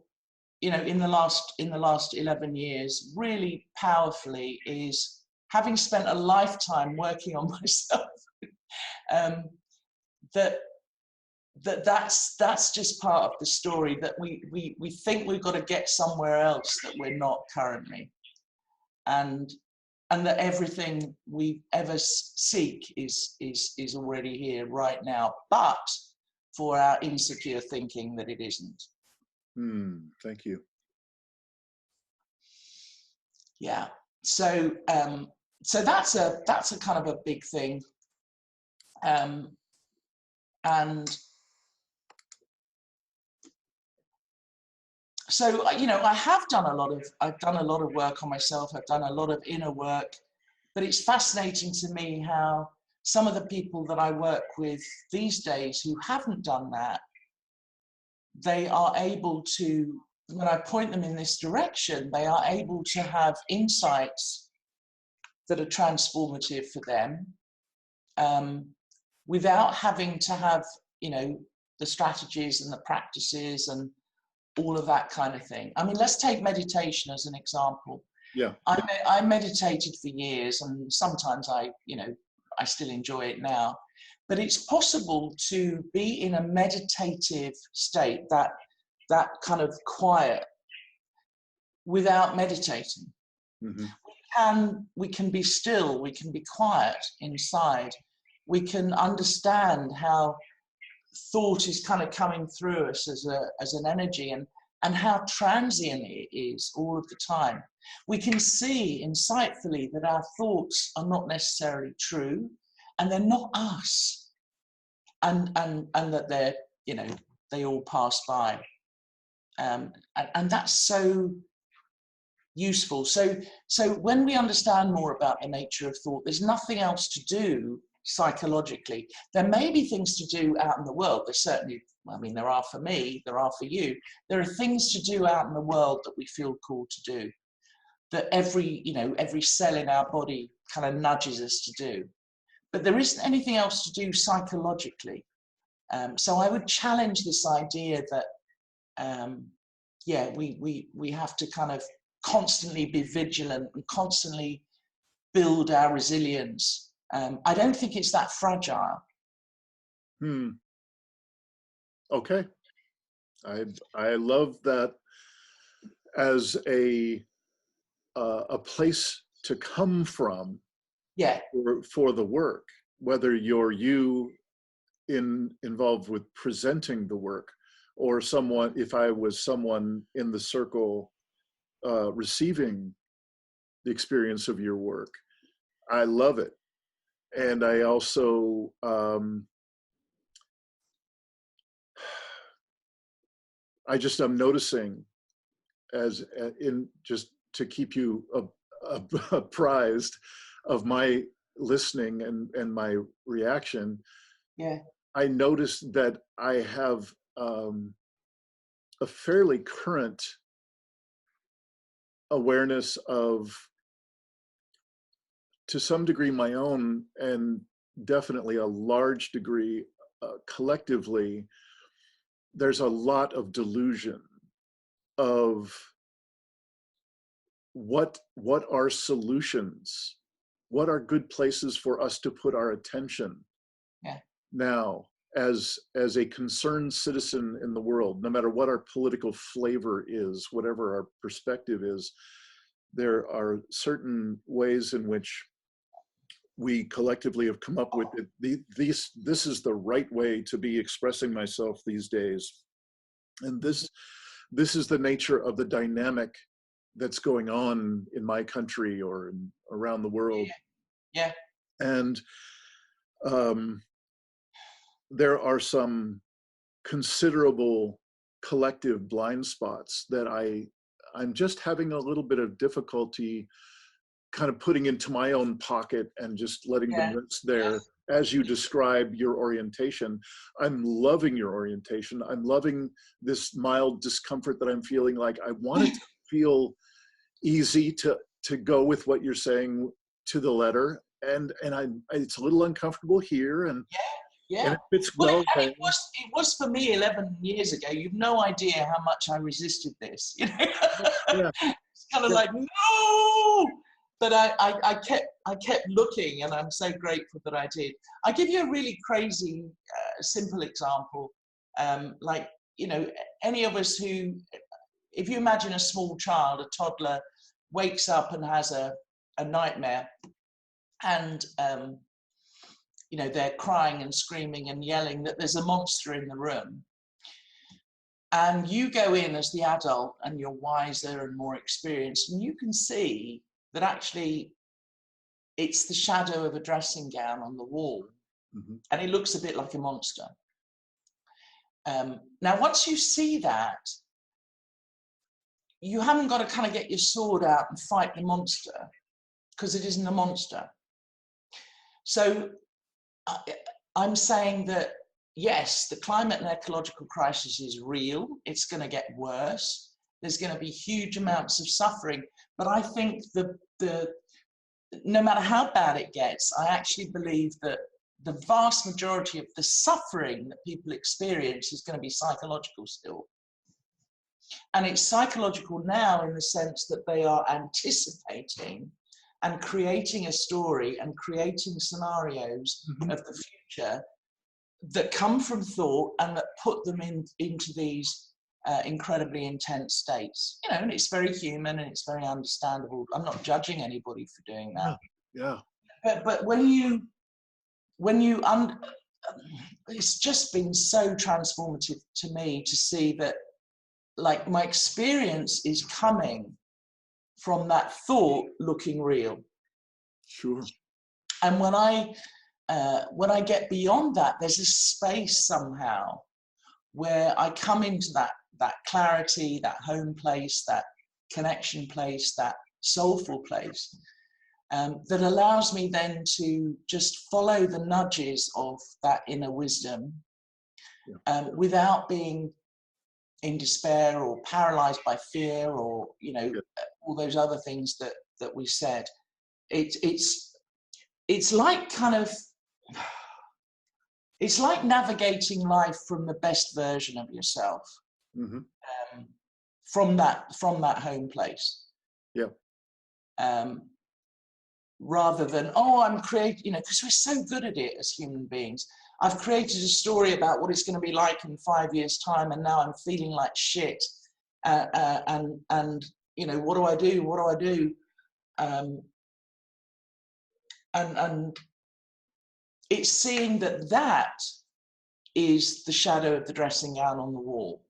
in the last 11 years, really powerfully, is having spent a lifetime working on myself, that's just part of the story, that we think we've got to get somewhere else that we're not currently, and that everything we ever seek is already here right now, but for our insecure thinking that it isn't. Thank you. Yeah. So that's a kind of a big thing, and So, you know, I've done a lot of work on myself. I've done a lot of inner work, but it's fascinating to me how some of the people that I work with these days who haven't done that, they are able to, when I point them in this direction, they are able to have insights that are transformative for them, without having to have, you know, the strategies and the practices and all of that kind of thing. I mean, let's take meditation as an example. Yeah. I meditated for years, and sometimes you know, I still enjoy it now. But it's possible to be in a meditative state, that kind of quiet, without meditating. We can be still, we can be quiet inside. We can understand how thought is kind of coming through us as an energy, and how transient it is all of the time. We can see insightfully that our thoughts are not necessarily true, and they're not us, and that they're, you know, they all pass by, and that's so useful. So when we understand more about the nature of thought, there's nothing else to do psychologically. There may be things to do out in the world. There's certainly, I mean, there are for me, there are for you. There are things to do out in the world that we feel called to do, that every cell in our body kind of nudges us to do. But there isn't anything else to do psychologically. So I would challenge this idea that, yeah, we have to kind of constantly be vigilant and constantly build our resilience. I don't think it's that fragile. Okay. I love that as a place to come from. Yeah. For the work, whether you're involved with presenting the work, or someone, if I was someone in the circle receiving the experience of your work. I love it. And I also, I'm noticing, as in, just to keep you apprised of my listening and my reaction. Yeah. I noticed that I have a fairly current awareness of, to some degree, my own, and definitely a large degree collectively, there's a lot of delusion of what are solutions, what are good places for us to put our attention. Yeah. Now, as a concerned citizen in the world, no matter what our political flavor is, whatever our perspective is, there are certain ways in which we collectively have come up with it. This is the right way to be expressing myself these days. And this is the nature of the dynamic that's going on in my country or around the world. Yeah. And there are some considerable collective blind spots that I'm just having a little bit of difficulty kind of putting into my own pocket and just letting them rest there. As you describe your orientation, I'm loving your orientation. I'm loving this mild discomfort that I'm feeling. Like, I want it to feel easy to go with what you're saying to the letter. And it's a little uncomfortable here, and and it fits well. It was for me 11 years ago. You've no idea how much I resisted this. You know? It's kind of like, no. But I kept looking, and I'm so grateful that I did. I give you a really crazy, simple example. Like, you know, any of us who, if you imagine a small child, a toddler, wakes up and has a nightmare, and you know, they're crying and screaming and yelling that there's a monster in the room. And you go in as the adult, and you're wiser and more experienced, and you can see that actually it's the shadow of a dressing gown on the wall. And it looks a bit like a monster. Now, once you see that, you haven't got to kind of get your sword out and fight the monster, because it isn't a monster. So I'm saying that, yes, the climate and ecological crisis is real. It's going to get worse. There's going to be huge amounts of suffering. But I think no matter how bad it gets, I actually believe that the vast majority of the suffering that people experience is going to be psychological still. And it's psychological now in the sense that they are anticipating and creating a story and creating scenarios of the future that come from thought and that put them into these incredibly intense states. You know, and it's very human and it's very understandable. I'm not judging anybody for doing that. Yeah. But it's just been so transformative to me to see that, like, my experience is coming from that thought looking real. Sure. And when I get beyond that, there's a space somehow where I come into that clarity, that home place, that connection place, that soulful place, that allows me then to just follow the nudges of that inner wisdom, without being in despair or paralyzed by fear or, you know, all those other things that we said. It's like kind of, it's like navigating life from the best version of yourself, from that home place. Rather than, I'm creating, you know, because we're so good at it as human beings. I've created a story about what it's going to be like in 5 years' time, and now I'm feeling like shit. And you know, what do I do? What do I do? And it's seeing that is the shadow of the dressing gown on the wall.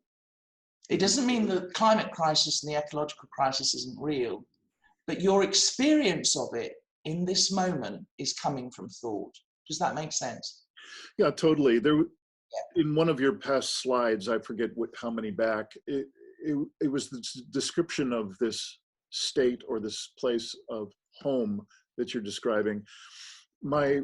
It doesn't mean the climate crisis and the ecological crisis isn't real, but your experience of it in this moment is coming from thought. Does that make sense? Yeah, totally. There, in one of your past slides, I forget how many back, it was the description of this state or this place of home that you're describing. My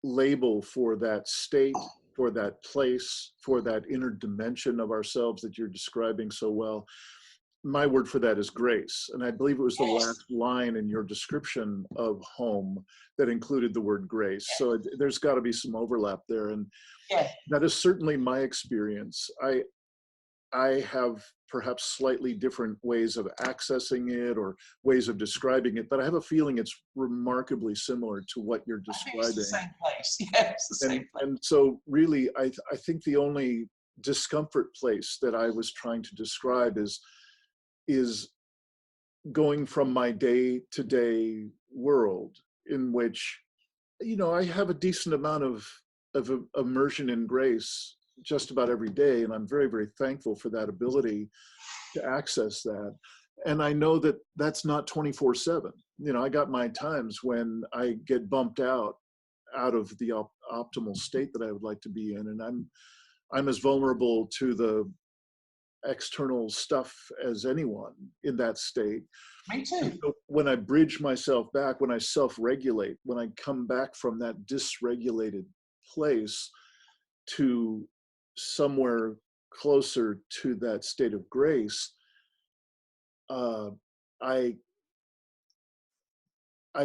label for that state, for that place, for that inner dimension of ourselves that you're describing so well, my word for that is grace. And I believe it was the last line in your description of home that included the word grace. So there's got to be some overlap there. And that is certainly my experience. I have perhaps slightly different ways of accessing it or ways of describing it, but I have a feeling it's remarkably similar to what you're describing. It's the same place. Yeah, it's the same place. And so really, I think the only discomfort place that I was trying to describe is going from my day-to-day world in which, you know, I have a decent amount of immersion in grace just about every day. And I'm very, very thankful for that ability to access that. And I know that that's not 24/7. You know, I got my times when I get bumped out of the optimal state that I would like to be in. And I'm as vulnerable to the external stuff as anyone in that state. Me too. So when I bridge myself back, when I self-regulate, when I come back from that dysregulated place to somewhere closer to that state of grace, I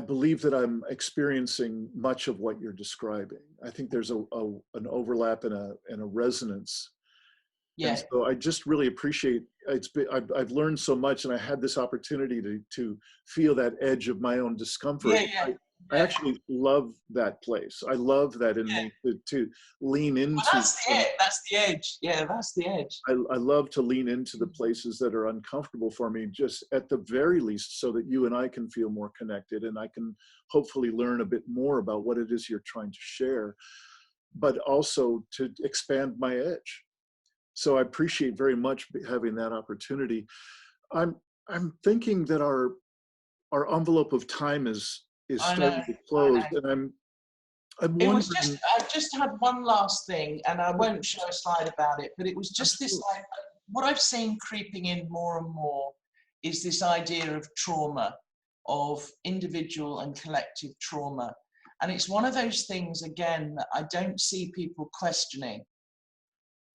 believe that I'm experiencing much of what you're describing. I think there's an overlap and a resonance. Yeah. And so I just really appreciate I've learned so much, and I had this opportunity to feel that edge of my own discomfort. I actually love that place. I love that in me to lean into. Well, that's the edge. Yeah, that's the edge. I love to lean into the places that are uncomfortable for me, just at the very least, so that you and I can feel more connected, and I can hopefully learn a bit more about what it is you're trying to share, but also to expand my edge. So I appreciate very much having that opportunity. I'm thinking that our envelope of time is starting to close, and I'm wondering. I just had one last thing, and I won't show a slide about it, but it was just this like what I've seen creeping in more and more is this idea of trauma, of individual and collective trauma. And it's one of those things, again, that I don't see people questioning.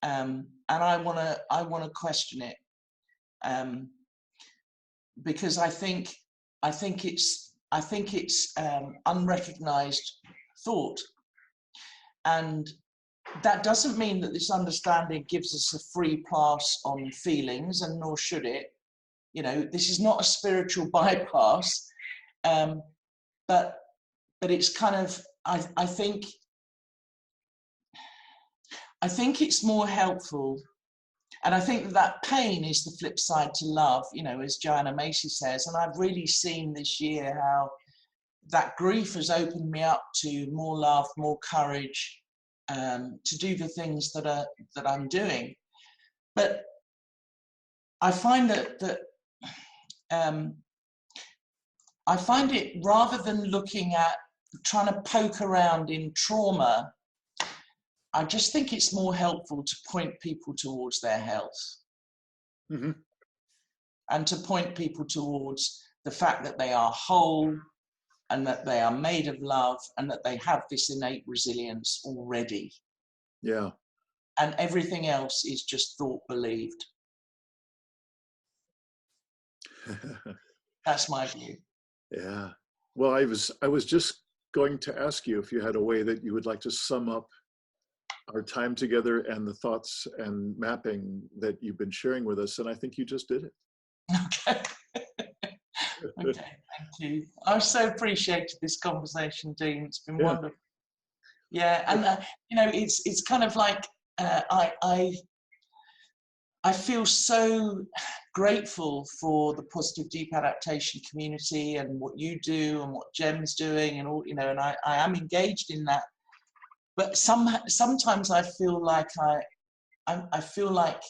And I want to question it, because I think it's unrecognized thought, and that doesn't mean that this understanding gives us a free pass on feelings, and nor should it. You know, this is not a spiritual bypass, but it's kind of, I think it's more helpful, and I think that pain is the flip side to love, you know, as Joanna Macy says. And I've really seen this year how that grief has opened me up to more love, more courage, to do the things that I'm doing. But I find that I find it, rather than looking at trying to poke around in trauma, I just think it's more helpful to point people towards their health. Mm-hmm. And to point people towards the fact that they are whole, and that they are made of love, and that they have this innate resilience already. Yeah. And everything else is just thought believed. That's my view. Yeah. Well, I was just going to ask you if you had a way that you would like to sum up our time together and the thoughts and mapping that you've been sharing with us, and I think you just did it. Okay. Okay, thank you. I've so appreciated this conversation, Dean. It's been wonderful. Yeah, and you know, it's kind of like I feel so grateful for the positive deep adaptation community and what you do and what Jem's doing and all, you know, and I am engaged in that. But sometimes I feel like I feel like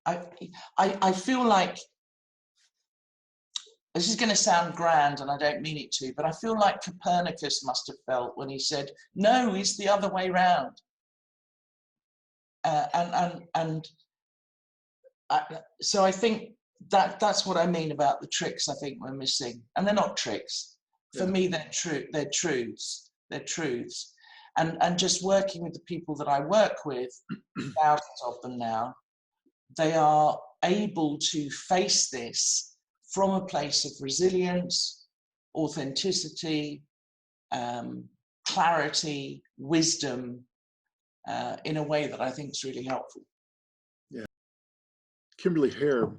I feel like, this is going to sound grand and I don't mean it to, but I feel like Copernicus must have felt when he said, no, it's the other way round. So I think that's what I mean about the tricks I think we're missing. And they're not tricks. For me, they're truths. They're truths. And just working with the people that I work with, thousands of them now, they are able to face this from a place of resilience, authenticity, clarity, wisdom, in a way that I think is really helpful. Yeah. Kimberley Hare,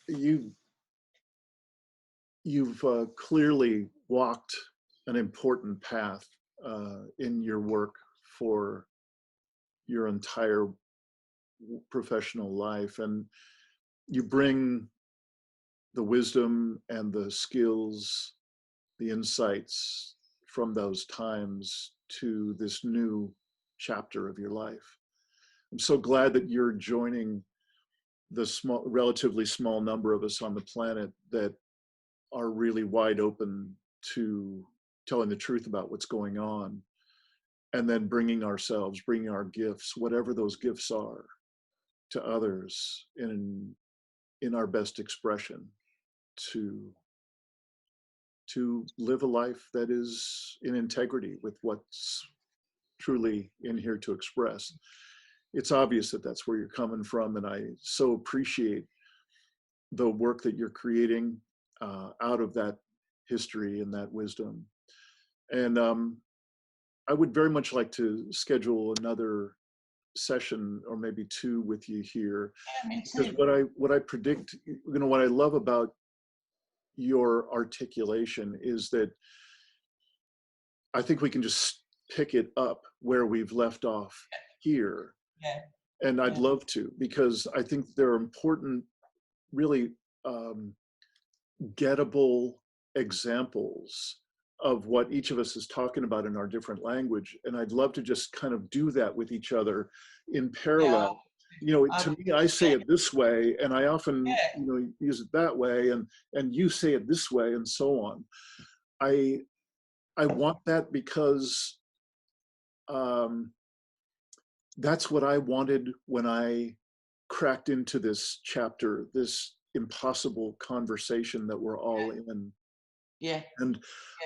you've clearly walked an important path in your work for your entire professional life, and you bring the wisdom and the skills, the insights from those times to this new chapter of your life. I'm so glad that you're joining the relatively small number of us on the planet that are really wide open to telling the truth about what's going on, and then bringing our gifts, whatever those gifts are, to others in our best expression, to live a life that is in integrity with what's truly in here to express. It's obvious that that's where you're coming from, and I so appreciate the work that you're creating out of that history and that wisdom. And I would very much like to schedule another session or maybe two with you here. Yeah, me too. Because what I predict, you know, what I love about your articulation is that I think we can just pick it up where we've left off here. Yeah. And I'd love to, because I think there are important, really gettable examples of what each of us is talking about in our different language. And I'd love to just kind of do that with each other in parallel. You know, to me, I say it this way, and I often, you know, use it that way, and you say it this way, and so on. I want that because that's what I wanted when I cracked into this chapter, this impossible conversation that we're all in. Yeah. And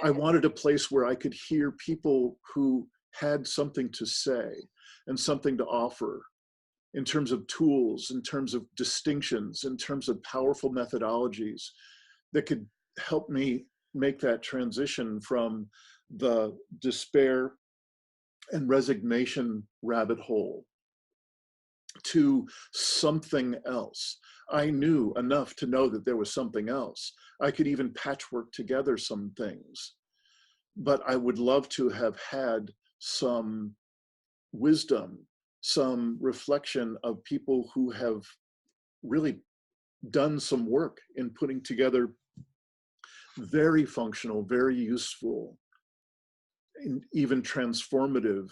Yeah. I wanted a place where I could hear people who had something to say and something to offer in terms of tools, in terms of distinctions, in terms of powerful methodologies that could help me make that transition from the despair and resignation rabbit hole to something else. I knew enough to know that there was something else. I could even patchwork together some things, but I would love to have had some wisdom, some reflection of people who have really done some work in putting together very functional, very useful, and even transformative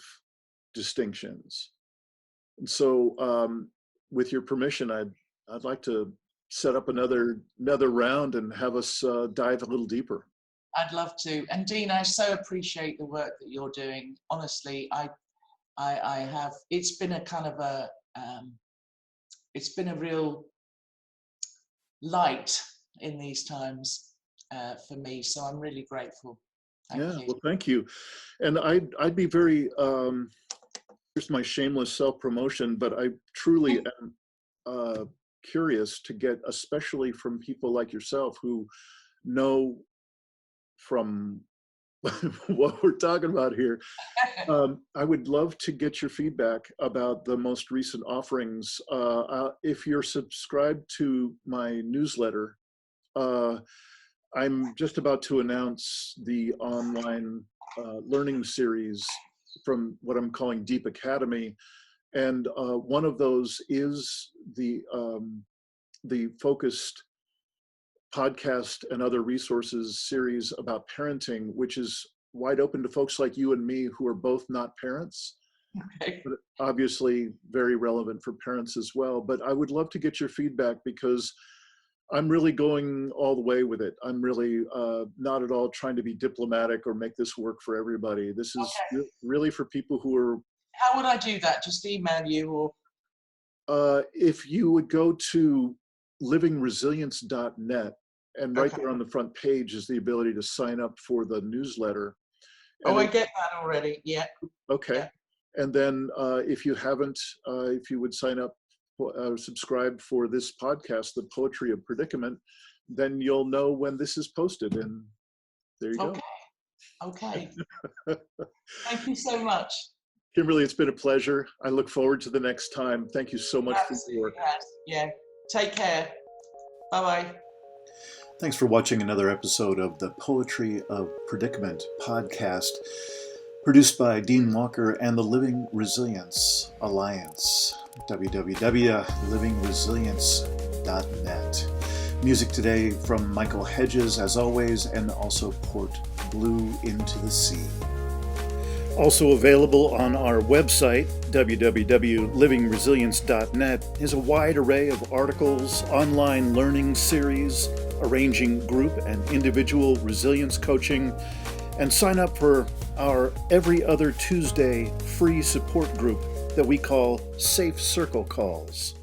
distinctions. And so, with your permission, I'd like to set up another round and have us dive a little deeper. I'd love to. And Dean, I so appreciate the work that you're doing. Honestly, I have. It's been a kind of a. It's been a real light in these times for me. So I'm really grateful. Thank you. Well, thank you. And I'd be very. Here's my shameless self-promotion, but I truly am curious to get, especially from people like yourself who know from what we're talking about here. I would love to get your feedback about the most recent offerings. If you're subscribed to my newsletter, I'm just about to announce the online learning series from what I'm calling Deep Academy. And one of those is the focused podcast and other resources series about parenting, which is wide open to folks like you and me who are both not parents, Okay. but obviously very relevant for parents as well. But I would love to get your feedback because I'm really going all the way with it. I'm really not at all trying to be diplomatic or make this work for everybody. This is really for people who are. How would I do that? Just email you or? If you would go to livingresilience.net, and right there on the front page is the ability to sign up for the newsletter. And I get that already. Yeah. Okay. Yeah. And then if you haven't, if you would sign up, subscribe for this podcast, The Poetry of Predicament, then you'll know when this is posted. And there you go. Okay. Thank you so much. Kimberly, it's been a pleasure. I look forward to the next time. Thank you so much for your work. Yeah. Take care. Bye-bye. Thanks for watching another episode of the Poetry of Predicament podcast, produced by Dean Walker and the Living Resilience Alliance, www.livingresilience.net. Music today from Michael Hedges, as always, and also Port Blue Into the Sea. Also available on our website, www.livingresilience.net, is a wide array of articles, online learning series, arranging group and individual resilience coaching, and sign up for our every other Tuesday free support group that we call Safe Circle Calls.